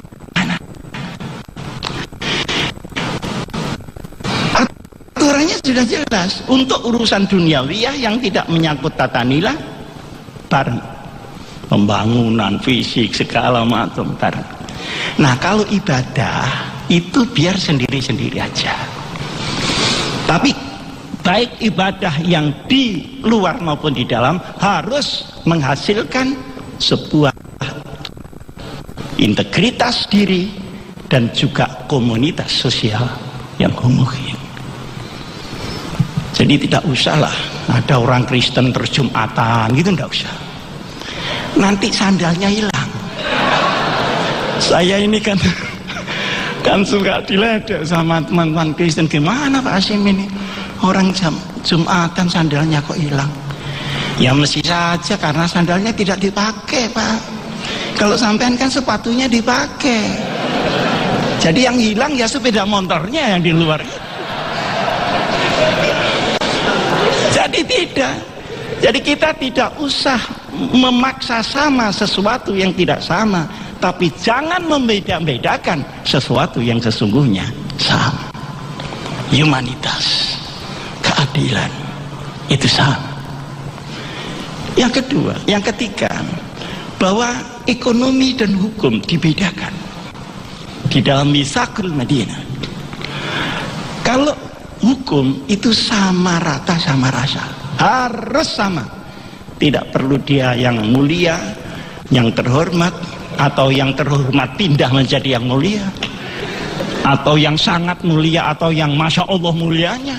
Aturannya sudah jelas. Untuk urusan duniawiyah yang tidak menyangkut tata nilai, bareng. Pembangunan, fisik, segala macam, bareng. Nah, kalau ibadah itu biar sendiri-sendiri aja. Tapi baik ibadah yang di luar maupun di dalam harus menghasilkan sebuah integritas diri dan juga komunitas sosial yang homogen. Jadi tidak usahlah ada orang Kristen terjumatan gitu, tidak usah. Nanti sandalnya hilang. Saya ini kan suka diledek sama teman-teman Kristen. Gimana Pak Hasyim ini? Orang Jumatan sandalnya kok hilang? Ya mesti saja karena sandalnya tidak dipakai, Pak. Kalau sampean kan sepatunya dipakai. Jadi yang hilang ya sepeda motornya yang di luar. Jadi tidak. Jadi kita tidak usah memaksa sama sesuatu yang tidak sama, tapi jangan membeda-bedakan sesuatu yang sesungguhnya sama. Humanitas, keadilan, itu sama. Yang kedua, yang ketiga, bahwa ekonomi dan hukum dibedakan di dalam Mitsaqul Madinah. Kalau hukum itu sama rata sama rasa, harus sama. Tidak perlu dia yang mulia, yang terhormat, atau yang terhormat pindah menjadi yang mulia, atau yang sangat mulia, atau yang masya Allah mulianya.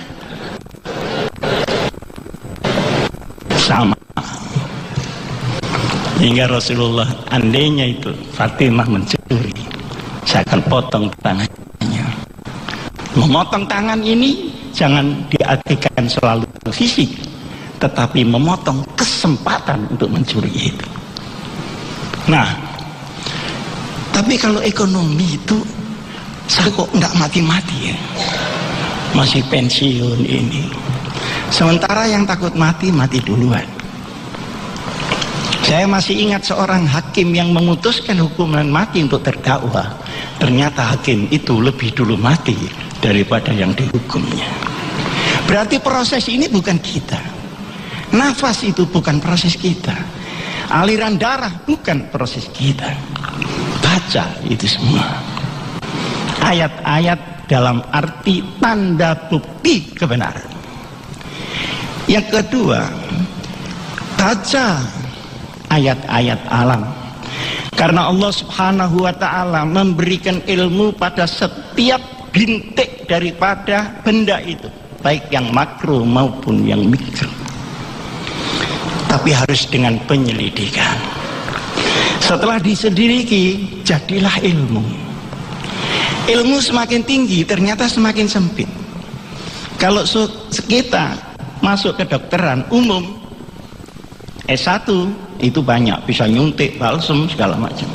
Sama. Hingga Rasulullah, andainya itu Fatimah mencuri, saya akan potong tangannya. Memotong tangan ini jangan diartikan selalu fisik, tetapi memotong kesempatan untuk mencuri itu. Nah, tapi kalau ekonomi itu saya kok enggak mati-mati ya, masih pensiun ini. Sementara yang takut mati, mati duluan. Saya masih ingat seorang hakim yang memutuskan hukuman mati untuk terdakwa. Ternyata hakim itu lebih dulu mati daripada yang dihukumnya. Berarti proses ini bukan kita. Nafas itu bukan proses kita. Aliran darah bukan proses kita. Baca itu semua. Ayat-ayat dalam arti tanda bukti kebenaran. Yang kedua, baca ayat-ayat alam. Karena Allah Subhanahu wa ta'ala memberikan ilmu pada setiap bintik daripada benda itu, baik yang makro maupun yang mikro. Tapi harus dengan penyelidikan. Setelah diselidiki, jadilah ilmu. Ilmu semakin tinggi, ternyata semakin sempit. Kalau kita masuk ke kedokteran umum, S1 itu banyak, bisa nyuntik, balsem, segala macam.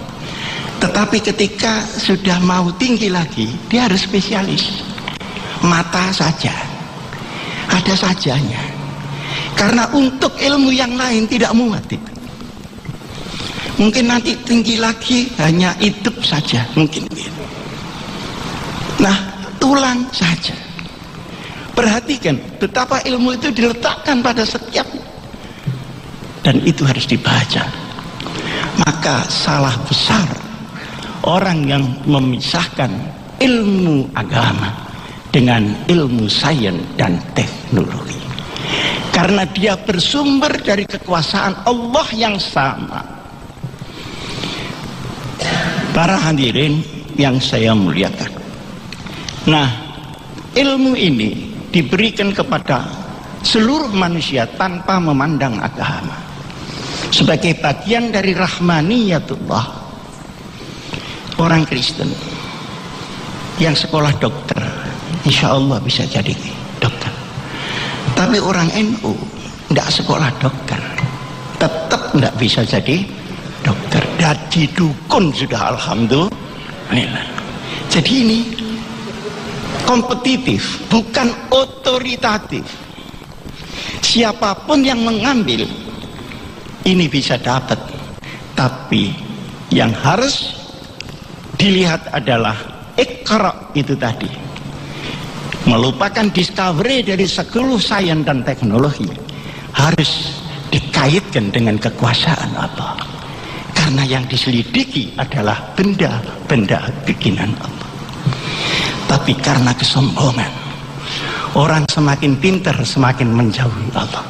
Tetapi ketika sudah mau tinggi lagi, dia harus spesialis. Mata saja, ada sajanya. Karena untuk ilmu yang lain tidak muat itu. Mungkin nanti tinggi lagi hanya hidup saja, mungkin. Nah, tulang saja. Perhatikan betapa ilmu itu diletakkan pada setiap, dan itu harus dibaca. Maka salah besar orang yang memisahkan ilmu agama dengan ilmu sains dan teknologi, karena dia bersumber dari kekuasaan Allah yang sama. Para hadirin yang saya muliakan, nah, ilmu ini diberikan kepada seluruh manusia tanpa memandang agama, sebagai bagian dari rahmaniyatullah. Orang Kristen yang sekolah dokter, insya Allah bisa jadi dokter. Tapi orang NU tidak sekolah dokter, tetap tidak bisa jadi dokter. Jadi dukun sudah, alhamdulillah. Jadi ini kompetitif, bukan otoritatif. Siapapun yang mengambil ini bisa dapat, tapi yang harus dilihat adalah Iqra itu tadi, melupakan discovery dari seluruh sains dan teknologi, harus dikaitkan dengan kekuasaan Allah, karena yang diselidiki adalah benda-benda bikinan Allah. Tapi karena kesombongan, orang semakin pintar semakin menjauhi Allah.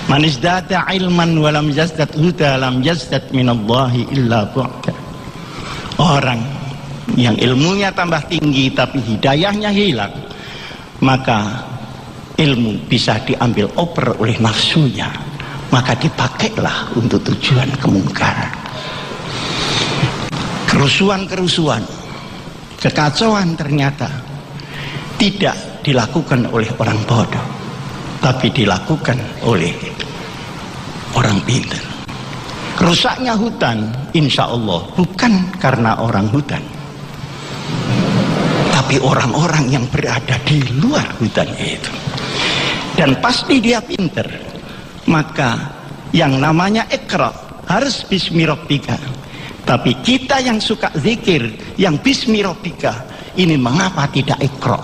Man izdada ilman walam yazdad huda lam yazdad minallahi illa bu'da. Orang yang ilmunya tambah tinggi tapi hidayahnya hilang, maka ilmu bisa diambil oper oleh nafsunya, maka dipakailah untuk tujuan kemungkaran. Kerusuhan-kerusuhan, kekacauan ternyata tidak dilakukan oleh orang bodoh, tapi dilakukan oleh orang pintar. Rusaknya hutan, insya Allah bukan karena orang hutan, tapi orang-orang yang berada di luar hutan itu. Dan pasti dia pintar, maka yang namanya Iqra harus bismi rabbika. Tapi kita yang suka zikir, yang bismi rabbika, ini mengapa tidak Iqra?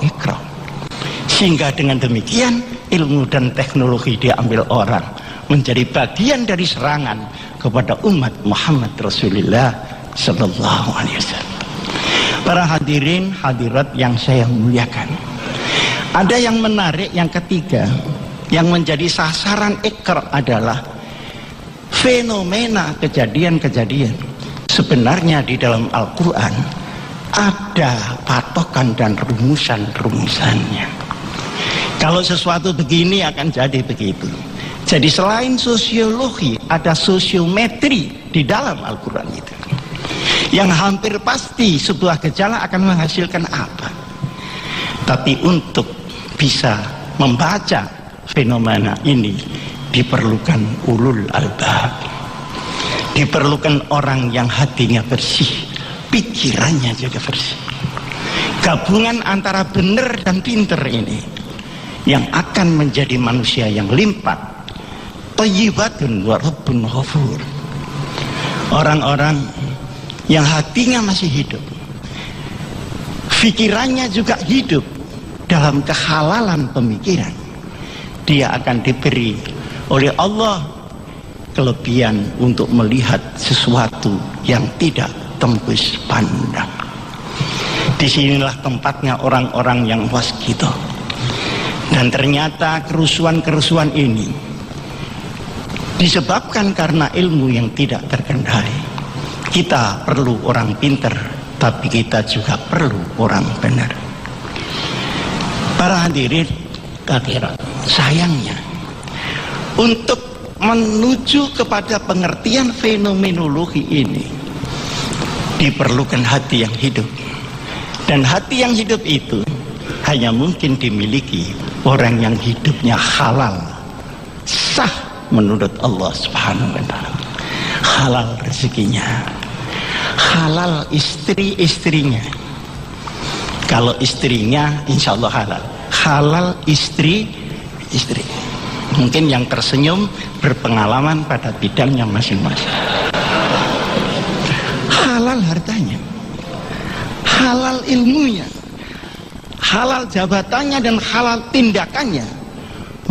Sehingga dengan demikian ilmu dan teknologi diambil orang, menjadi bagian dari serangan kepada umat Muhammad Rasulullah Sallallahu Alaihi Wasallam. Para hadirin hadirat yang saya muliakan, ada yang menarik, yang ketiga yang menjadi sasaran Iqra adalah fenomena kejadian-kejadian. Sebenarnya di dalam Al-Quran ada patokan dan rumusan-rumusannya. Kalau sesuatu begini akan jadi begitu. Jadi selain sosiologi, ada sosiometri di dalam Al-Quran itu, yang hampir pasti sebuah gejala akan menghasilkan apa. Tapi untuk bisa membaca fenomena ini diperlukan ulul albab, diperlukan orang yang hatinya bersih, pikirannya juga bersih. Gabungan antara benar dan pinter ini yang akan menjadi manusia yang limpah, thayyibatun wa rabbun ghafur. Orang-orang yang hatinya masih hidup, pikirannya juga hidup dalam kehalalan pemikiran, dia akan diberi oleh Allah kelebihan untuk melihat sesuatu yang tidak tembus pandang. Disinilah tempatnya orang-orang yang waskito. Dan ternyata kerusuhan-kerusuhan ini disebabkan karena ilmu yang tidak terkendali. Kita perlu orang pintar, tapi kita juga perlu orang benar. Para hadirin hadirat, sayangnya untuk menuju kepada pengertian fenomenologi ini diperlukan hati yang hidup. Dan hati yang hidup itu hanya mungkin dimiliki orang yang hidupnya halal, sah menurut Allah Subhanahu wa Ta'ala. Halal rezekinya, halal istri-istrinya. Kalau istrinya insya Allah halal, halal istri. Mungkin yang tersenyum berpengalaman pada bidangnya masing-masing. Halal hartanya, halal ilmunya, halal jabatannya, dan halal tindakannya,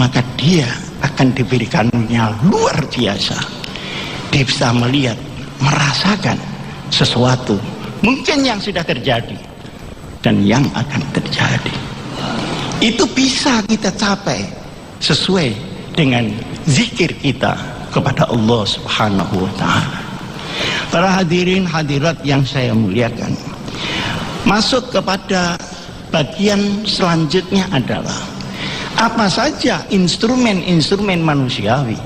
maka dia akan diberikannya luar biasa. Dia bisa melihat, merasakan sesuatu mungkin yang sudah terjadi dan yang akan terjadi. Itu bisa kita capai sesuai dengan zikir kita kepada Allah Subhanahu wa Ta'ala. Para hadirin hadirat yang saya muliakan, masuk kepada bagian selanjutnya adalah apa saja instrumen-instrumen manusiawi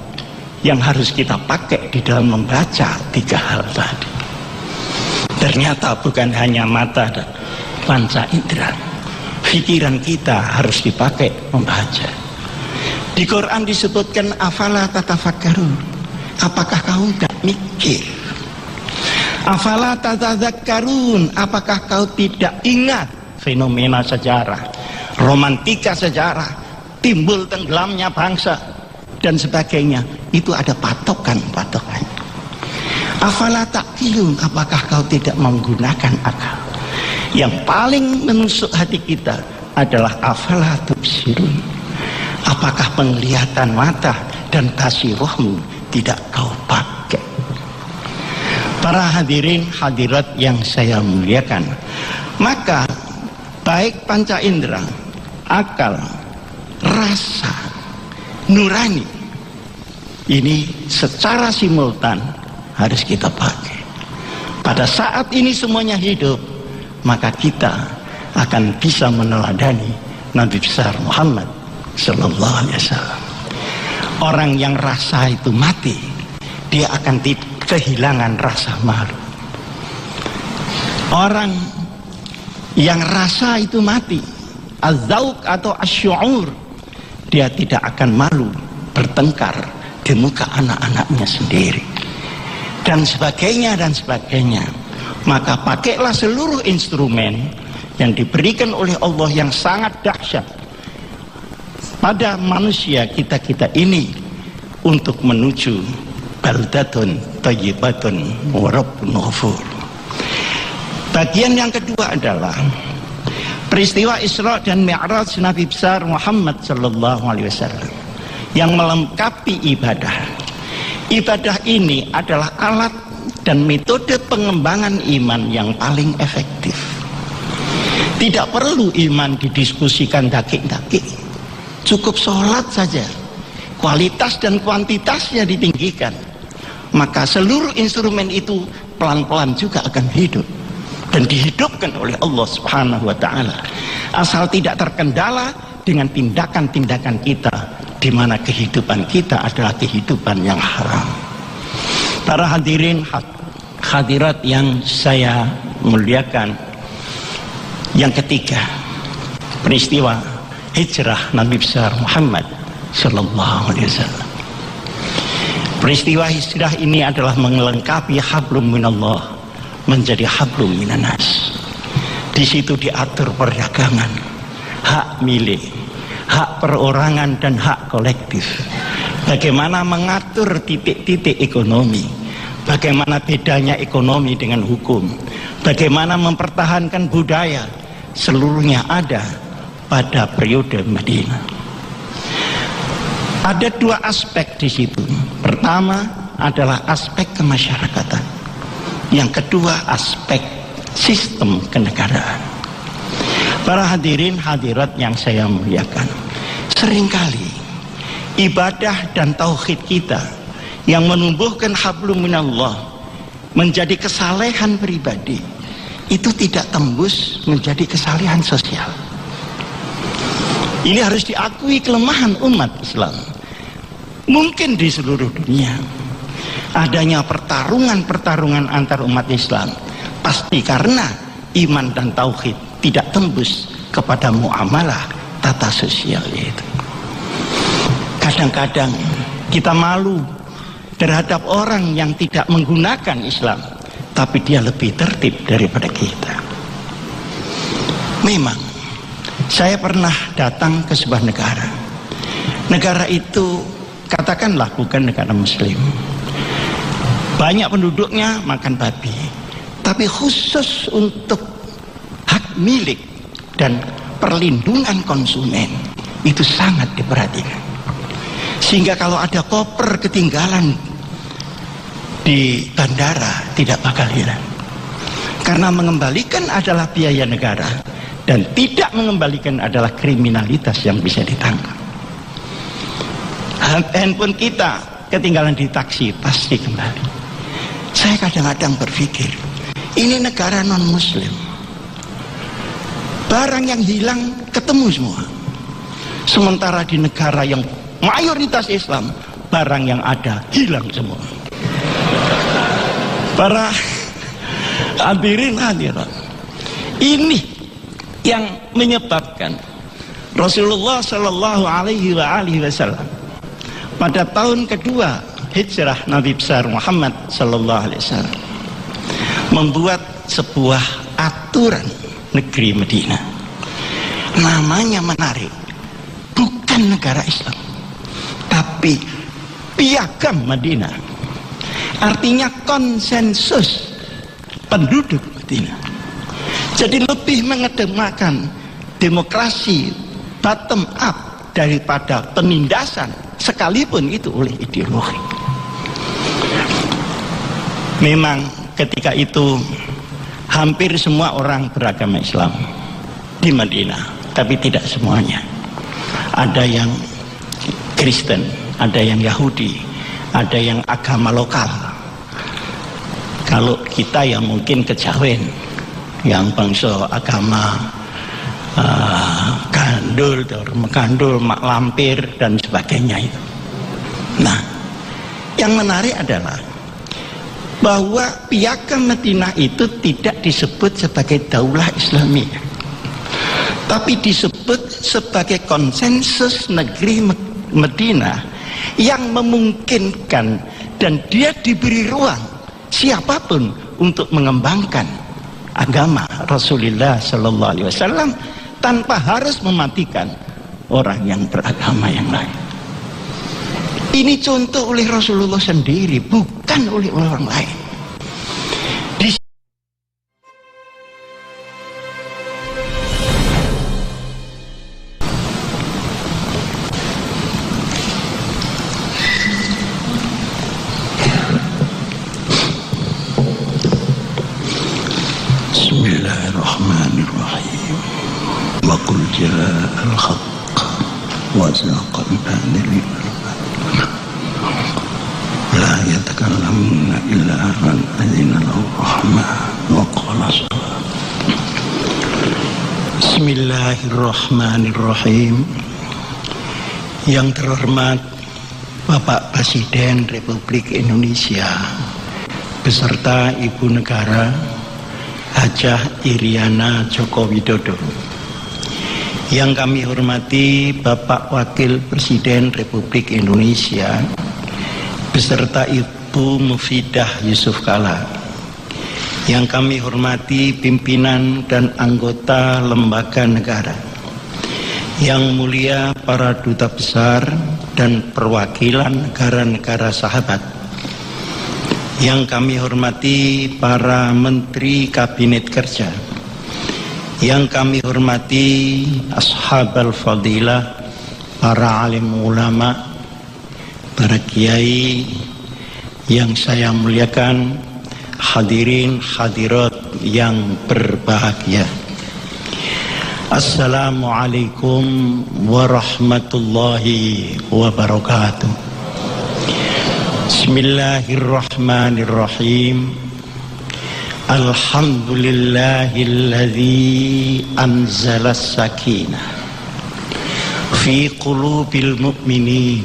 yang harus kita pakai di dalam membaca tiga hal tadi. Ternyata bukan hanya mata dan panca indera, pikiran kita harus dipakai membaca. Di Quran disebutkan afala tatafakkarun, apakah kau tidak mikir? Afala tatadzakkarun, apakah kau tidak ingat fenomena sejarah, romantika sejarah, timbul tenggelamnya bangsa dan sebagainya? Itu ada patokan-patokan. Afala taqilun, apakah kau tidak menggunakan akal? Yang paling menusuk hati kita adalah afala tubsirun, apakah penglihatan mata dan basirohmu tidak kau pakai? Para hadirin hadirat yang saya muliakan, maka baik panca indera, akal, rasa, nurani, ini secara simultan harus kita pakai. Pada saat ini semuanya hidup, maka kita akan bisa meneladani Nabi besar Muhammad Sallallahu Alaihi Wasallam. Orang yang rasa itu mati, dia akan kehilangan rasa malu. Orang yang rasa itu mati, az-zauq atau asy'ur, dia tidak akan malu bertengkar di muka anak-anaknya sendiri, dan sebagainya dan sebagainya. Maka pakailah seluruh instrumen yang diberikan oleh Allah yang sangat dahsyat pada manusia kita ini untuk menuju baldatun thayyibatun wa rabbun ghafur. Bagian yang kedua adalah peristiwa Isra dan Mi'raj Nabi besar Muhammad sallallahu alaihi wasallam yang melengkapi ibadah. Ibadah ini adalah alat dan metode pengembangan iman yang paling efektif. Tidak perlu iman didiskusikan dakik-dakik, cukup sholat saja, kualitas dan kuantitasnya ditinggikan, maka seluruh instrumen itu pelan-pelan juga akan hidup dan dihidupkan oleh Allah Subhanahu wa Ta'ala, asal tidak terkendala dengan tindakan-tindakan kita, di mana kehidupan kita adalah kehidupan yang haram. Para hadirin hadirat yang saya muliakan, yang ketiga, peristiwa hijrah Nabi besar Muhammad Sallallahu Alaihi Wasallam. Peristiwa hijrah ini adalah melengkapi hablum minallah menjadi hablum minanas. Di situ diatur perdagangan, hak milik, hak perorangan dan hak kolektif. Bagaimana mengatur titik-titik ekonomi, bagaimana bedanya ekonomi dengan hukum, bagaimana mempertahankan budaya, seluruhnya ada pada periode Madinah. Ada dua aspek di situ. Pertama adalah aspek kemasyarakatan. Yang kedua aspek sistem kenegaraan. Para hadirin hadirat yang saya muliakan, seringkali ibadah dan tauhid kita yang menumbuhkan hablum minallah menjadi kesalehan pribadi, itu tidak tembus menjadi kesalehan sosial. Ini harus diakui kelemahan umat Islam. Mungkin di seluruh dunia adanya pertarungan-pertarungan antar umat Islam, pasti karena iman dan tauhid tidak tembus kepada muamalah tata sosial itu. Kadang-kadang kita malu terhadap orang yang tidak menggunakan Islam, tapi dia lebih tertib daripada kita. Memang saya pernah datang ke sebuah negara. Negara itu katakanlah bukan negara muslim, banyak penduduknya makan babi, tapi khusus untuk hak milik dan perlindungan konsumen itu sangat diperhatikan. Sehingga kalau ada koper ketinggalan di bandara tidak bakal hilang, karena mengembalikan adalah biaya negara dan tidak mengembalikan adalah kriminalitas yang bisa ditangkap. Handphone kita ketinggalan di taksi pasti kembali. Saya kadang-kadang berpikir, ini negara non muslim, barang yang hilang ketemu semua. Sementara di negara yang mayoritas Islam, barang yang ada hilang semua. Para hadirin hadirat, ini yang menyebabkan Rasulullah Shallallahu Alaihi Wasallam pada tahun kedua hijrah Nabi besar Muhammad Shallallahu Alaihi Wasallam membuat sebuah aturan negeri Madinah. Namanya menarik, bukan negara Islam, tapi piagam Madinah. Artinya konsensus penduduk Madinah. Jadi lebih mengedepankan demokrasi bottom up daripada penindasan, sekalipun itu oleh ideologi. Memang ketika itu hampir semua orang beragama Islam di Madinah, tapi tidak semuanya. Ada yang Kristen, ada yang Yahudi, ada yang agama lokal. Kalau kita yang mungkin kejawen, yang bangsa agama gandul, mak lampir dan sebagainya itu. Nah, yang menarik adalah bahwa piagam Madinah itu tidak disebut sebagai daulah Islamiyah, tapi disebut sebagai konsensus negeri Madinah yang memungkinkan dan dia diberi ruang siapapun untuk mengembangkan agama Rasulullah Sallallahu Alaihi Wasallam tanpa harus mematikan orang yang beragama yang lain. Ini contoh oleh Rasulullah sendiri, bukan oleh orang lain. Bismillahirrahmanirrahim. Wa qul ja'al haqq wa zaqal batil. La yatakallamuna illa man adzina lahu rahman wa qala shawab. Bismillahirrahmanirrahim. Yang terhormat Bapak Presiden Republik Indonesia beserta Ibu Negara Hajah Iriana Joko Widodo. Yang kami hormati Bapak Wakil Presiden Republik Indonesia beserta Ibu Mufidah Yusuf Kala. Yang kami hormati pimpinan dan anggota lembaga negara. Yang mulia para duta besar dan perwakilan negara-negara sahabat. Yang kami hormati para menteri kabinet kerja. Yang kami hormati ashabal fadilah, para alim ulama, para kiai yang saya muliakan, hadirin hadirat yang berbahagia. Assalamualaikum warahmatullahi wabarakatuh. Bismillahirrahmanirrahim. Alhamdulillahilladzi anzala as-sakinah fi qulubil mu'minin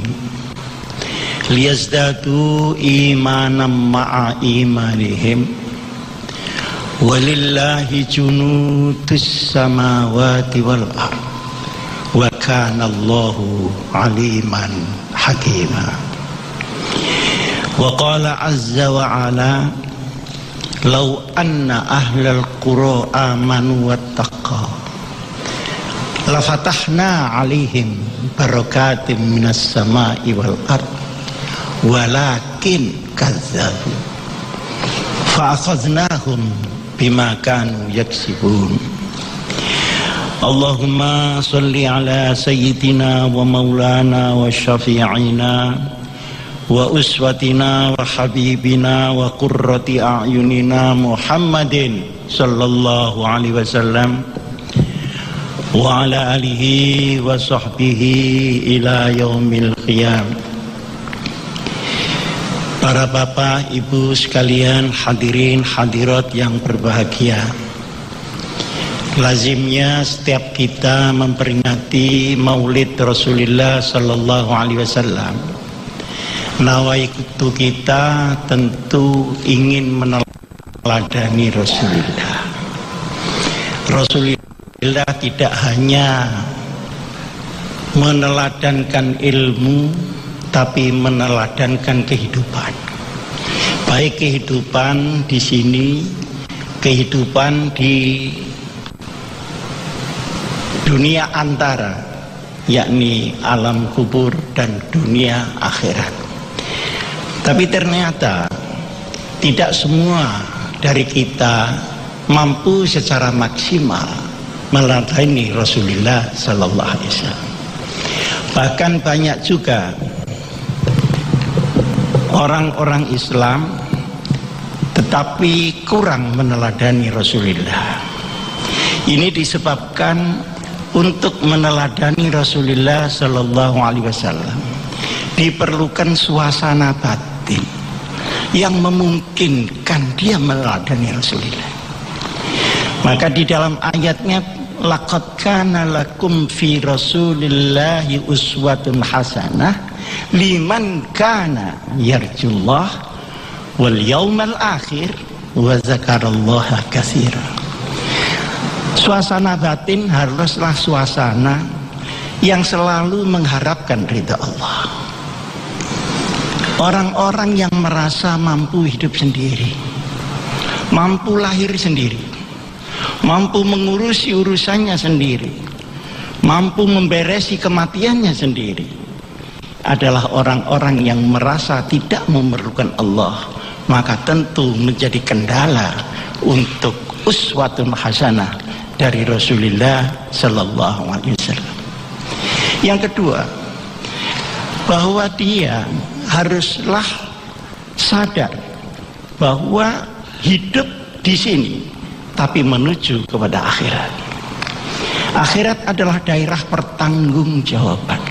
liyazdadu imanan ma'a imanihim walillahi junudus samawati wal ard wa kana Allahu aliman hakima. Wa qala azza wa ala law anna ahlal qura amanu wattaqaw la fatahna alaihim barakatim minas sama'i wal ard walakin kazzabu fa akhadnahum bima kanu yaksibun. Allahumma salli ala sayyidina wa maulana wa syafi'ina wa uswatina wa habibina wa qurrati a'yunina Muhammadin sallallahu alaihi wasallam wa ala alihi wa sahbihi ila yaumil qiyam. Para bapak, ibu sekalian, hadirin hadirat yang berbahagia, lazimnya setiap kita memperingati Maulid Rasulullah sallallahu alaihi wasallam. Nawaitu kita tentu ingin meneladani Rasulullah. Rasulullah tidak hanya meneladankan ilmu, tapi meneladankan kehidupan. Baik kehidupan di sini, kehidupan di dunia antara, yakni alam kubur dan dunia akhirat. Tapi ternyata tidak semua dari kita mampu secara maksimal meladani Rasulullah Sallallahu Alaihi Wasallam. Bahkan banyak juga orang-orang Islam tetapi kurang meneladani Rasulullah. Ini disebabkan untuk meneladani Rasulullah Sallallahu Alaihi Wasallam diperlukan suasana batin yang memungkinkan dia meneladani Rasulullah. Maka di dalam ayatnya, laqad kana lakum fi Rasulillahi uswatun hasanah liman kana yarjullah wal yaumal akhir wa zakarallaha katsiran. Suasana batin haruslah suasana yang selalu mengharapkan ridha Allah. Orang-orang yang merasa mampu hidup sendiri, mampu lahir sendiri, mampu mengurusi urusannya sendiri, mampu memberesi kematiannya sendiri, adalah orang-orang yang merasa tidak memerlukan Allah. Maka tentu menjadi kendala untuk uswatun hasanah dari Rasulullah Sallallahu Alaihi Wasallam. Yang kedua, bahwa dia haruslah sadar bahwa hidup di sini tapi menuju kepada akhirat. Akhirat adalah daerah pertanggungjawaban.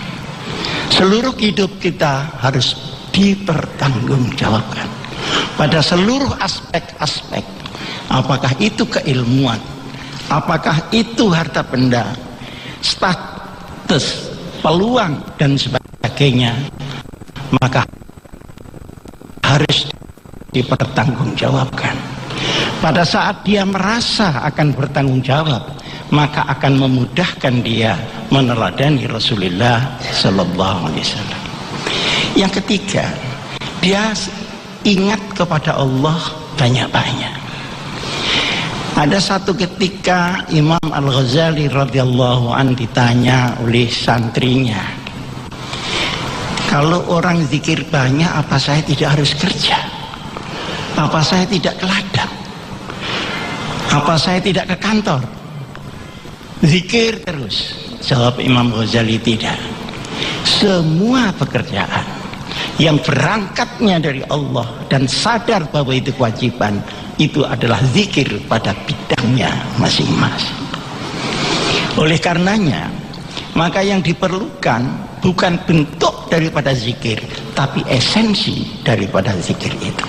Seluruh hidup kita harus dipertanggungjawabkan pada seluruh aspek-aspek. Apakah itu keilmuan, apakah itu harta benda, status, peluang dan sebagainya, maka harus dipertanggungjawabkan. Pada saat dia merasa akan bertanggung jawab, maka akan memudahkan dia meneladani Rasulullah Sallallahu Alaihi Wasallam. Yang ketiga, dia ingat kepada Allah banyak-banyak. Ada satu ketika Imam Al-Ghazali radhiyallahu anhu ditanya oleh santrinya, kalau orang zikir banyak, apa saya tidak harus kerja? Apa saya tidak ke ladang? Apa saya tidak ke kantor? Zikir terus. Jawab Imam Ghazali, tidak. Semua pekerjaan yang berangkatnya dari Allah dan sadar bahwa itu kewajiban, itu adalah zikir pada bidangnya masing-masing. Oleh karenanya, maka yang diperlukan bukan bentuk daripada zikir, tapi esensi daripada zikir itu.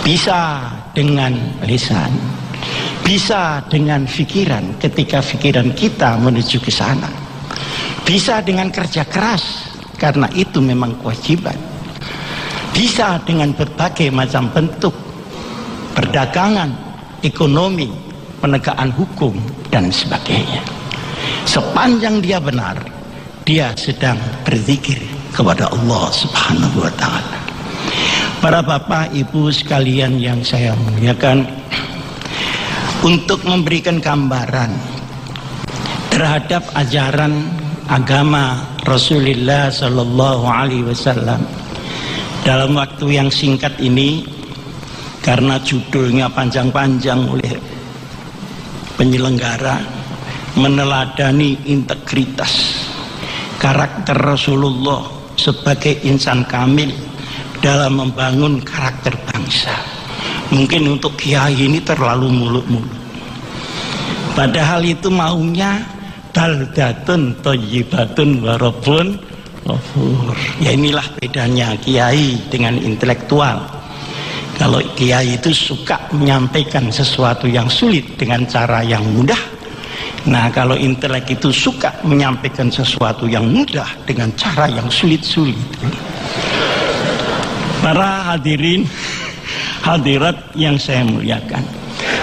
Bisa dengan lisan, bisa dengan pikiran ketika pikiran kita menuju ke sana, bisa dengan kerja keras karena itu memang kewajiban, bisa dengan berbagai macam bentuk perdagangan, ekonomi, penegakan hukum dan sebagainya. Sepanjang dia benar, dia sedang berzikir kepada Allah Subhanahu wa Ta'ala. Para bapak ibu sekalian yang saya muliakan, untuk memberikan gambaran terhadap ajaran agama Rasulullah Sallallahu Alaihi Wasallam dalam waktu yang singkat ini, karena judulnya panjang-panjang oleh penyelenggara, meneladani integritas karakter Rasulullah sebagai insan kamil dalam membangun karakter bangsa. Mungkin untuk kiai ini terlalu muluk-muluk, padahal itu maunya baldatun thayyibatun wa rabbun ghafur. Ya inilah bedanya kiai dengan intelektual. Kalau kiai itu suka menyampaikan sesuatu yang sulit dengan cara yang mudah, nah kalau intelek itu suka menyampaikan sesuatu yang mudah dengan cara yang sulit-sulit. Para hadirin hadirat yang saya muliakan,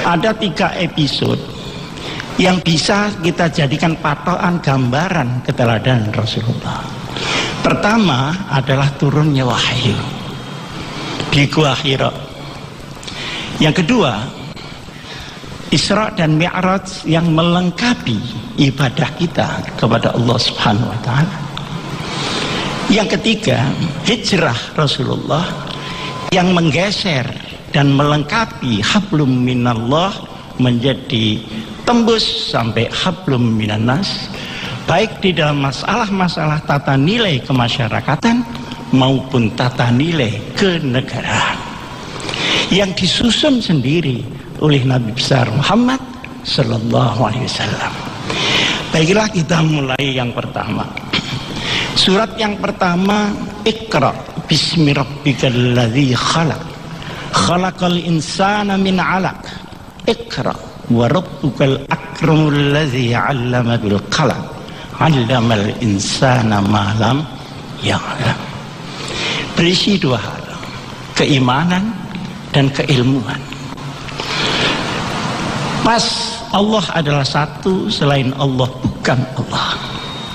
ada 3 episode yang bisa kita jadikan patokan gambaran keteladanan Rasulullah. Pertama adalah turunnya wahyu di Gua Hira. Yang kedua, Isra dan Mi'raj yang melengkapi ibadah kita kepada Allah Subhanahu wa taala. Yang ketiga, hijrah Rasulullah yang menggeser dan melengkapi hablum minallah menjadi tembus sampai hablum minannas, baik di dalam masalah-masalah tata nilai kemasyarakatan maupun tata nilai kenegaraan yang disusun sendiri oleh Nabi besar Muhammad sallallahu alaihi wasallam. Baiklah, kita mulai yang pertama. Surat yang pertama, Iqra bismi rabbikal ladzi khalaq. Khalaqal insana min 'alaq. Iqra wa rabbukal akramul ladzi 'allama bil qalam. 'Allamal insana ma lam ya'lam. Berisi dua hal, keimanan dan keilmuan. Pas Allah adalah satu, selain Allah bukan Allah.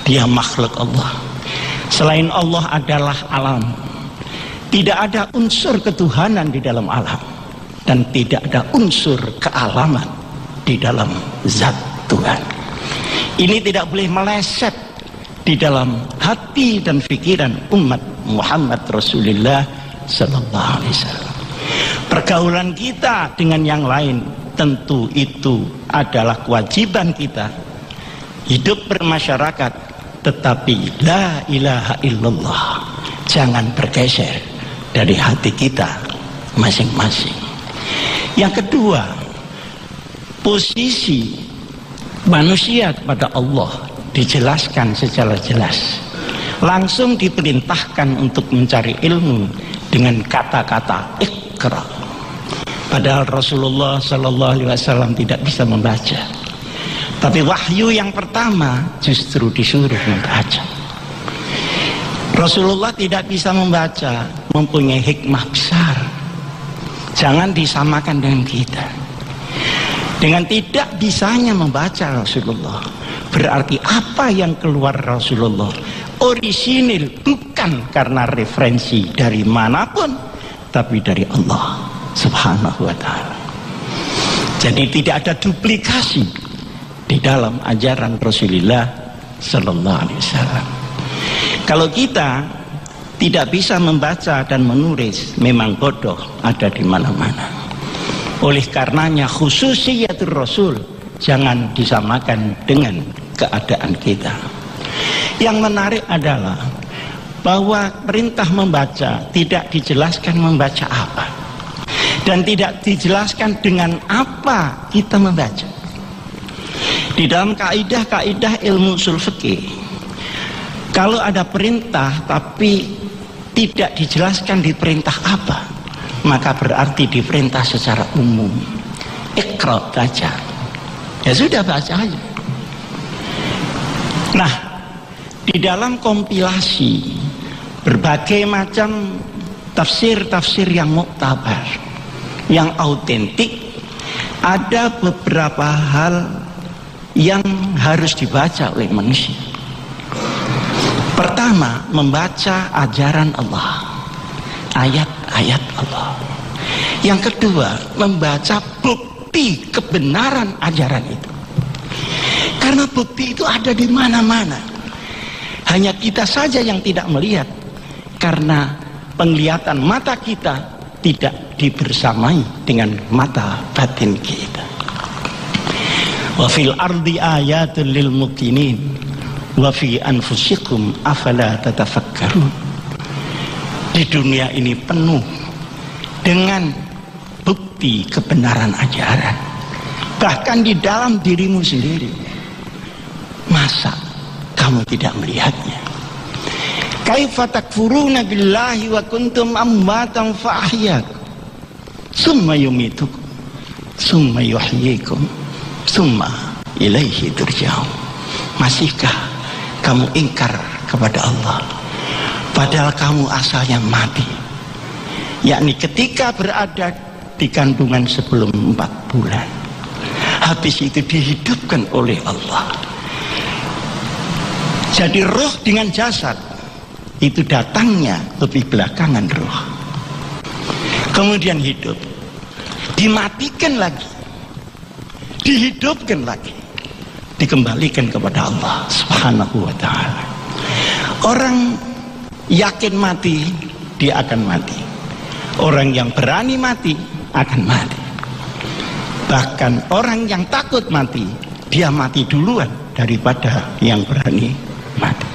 Dia makhluk Allah. Selain Allah adalah alam. Tidak ada unsur ketuhanan di dalam alam, dan tidak ada unsur kealaman di dalam zat Tuhan. Ini tidak boleh meleset di dalam hati dan pikiran umat Muhammad Rasulullah sallallahu alaihi wasallam. Pergaulan kita dengan yang lain tentu itu adalah kewajiban kita. Hidup bermasyarakat, tetapi la ilaha illallah jangan bergeser dari hati kita masing-masing. Yang kedua, posisi manusia kepada Allah dijelaskan secara jelas. Langsung diperintahkan untuk mencari ilmu dengan kata-kata Iqra. Padahal Rasulullah sallallahu alaihi wasallam tidak bisa membaca. Tapi wahyu yang pertama justru disuruh membaca. Rasulullah tidak bisa membaca, mempunyai hikmah besar. Jangan disamakan dengan kita. Dengan tidak bisanya membaca Rasulullah, berarti apa yang keluar Rasulullah orisinil, bukan karena referensi dari manapun, tapi dari Allah Subhanahu wa ta'ala. Jadi tidak ada duplikasi di dalam ajaran Rasulullah sallallahu alaihi wasallam. Kalau kita tidak bisa membaca dan menulis, memang bodoh ada di mana-mana. Oleh karenanya khususiyatul Rasul jangan disamakan dengan keadaan kita. Yang menarik adalah bahwa perintah membaca tidak dijelaskan membaca apa, dan tidak dijelaskan dengan apa kita membaca. Di dalam kaidah-kaidah ilmu ushul fikih, kalau ada perintah tapi tidak dijelaskan di perintah apa, maka berarti diperintah secara umum. Iqra, baca. Ya sudah, baca aja. Nah, di dalam kompilasi berbagai macam tafsir-tafsir yang muktabar, yang autentik, ada beberapa hal yang harus dibaca oleh manusia. Pertama, membaca ajaran Allah, ayat-ayat Allah. Yang kedua, membaca bukti kebenaran ajaran itu. Karena bukti itu ada di mana-mana. Hanya kita saja yang tidak melihat, karena penglihatan mata kita tidak dibersamai dengan mata batin kita. Wa fil ardi ayatul lil muqinin wa fi anfusikum afala tatafakkarun. Di dunia ini penuh dengan bukti kebenaran ajaran, bahkan di dalam dirimu sendiri. Masa kamu tidak melihatnya? Kaifa takfuruna billahi wa kuntum amwatan fa ahyakum summa yumitukum summa yuhyikum summa ilaihi turja'un. Masihkah kamu ingkar kepada Allah padahal kamu asalnya mati, yakni ketika berada di kandungan sebelum 4 bulan. habis itu dihidupkan oleh Allah. Jadi roh dengan jasad itu datangnya lebih belakangan roh, kemudian hidup, dimatikan lagi, dihidupkan lagi, dikembalikan kepada Allah Subhanahu wa ta'ala. Orang yakin mati, dia akan mati. Orang yang berani mati akan mati. Bahkan orang yang takut mati, dia mati duluan daripada yang berani mati.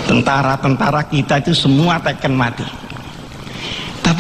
Tentara-tentara kita itu semua akan mati.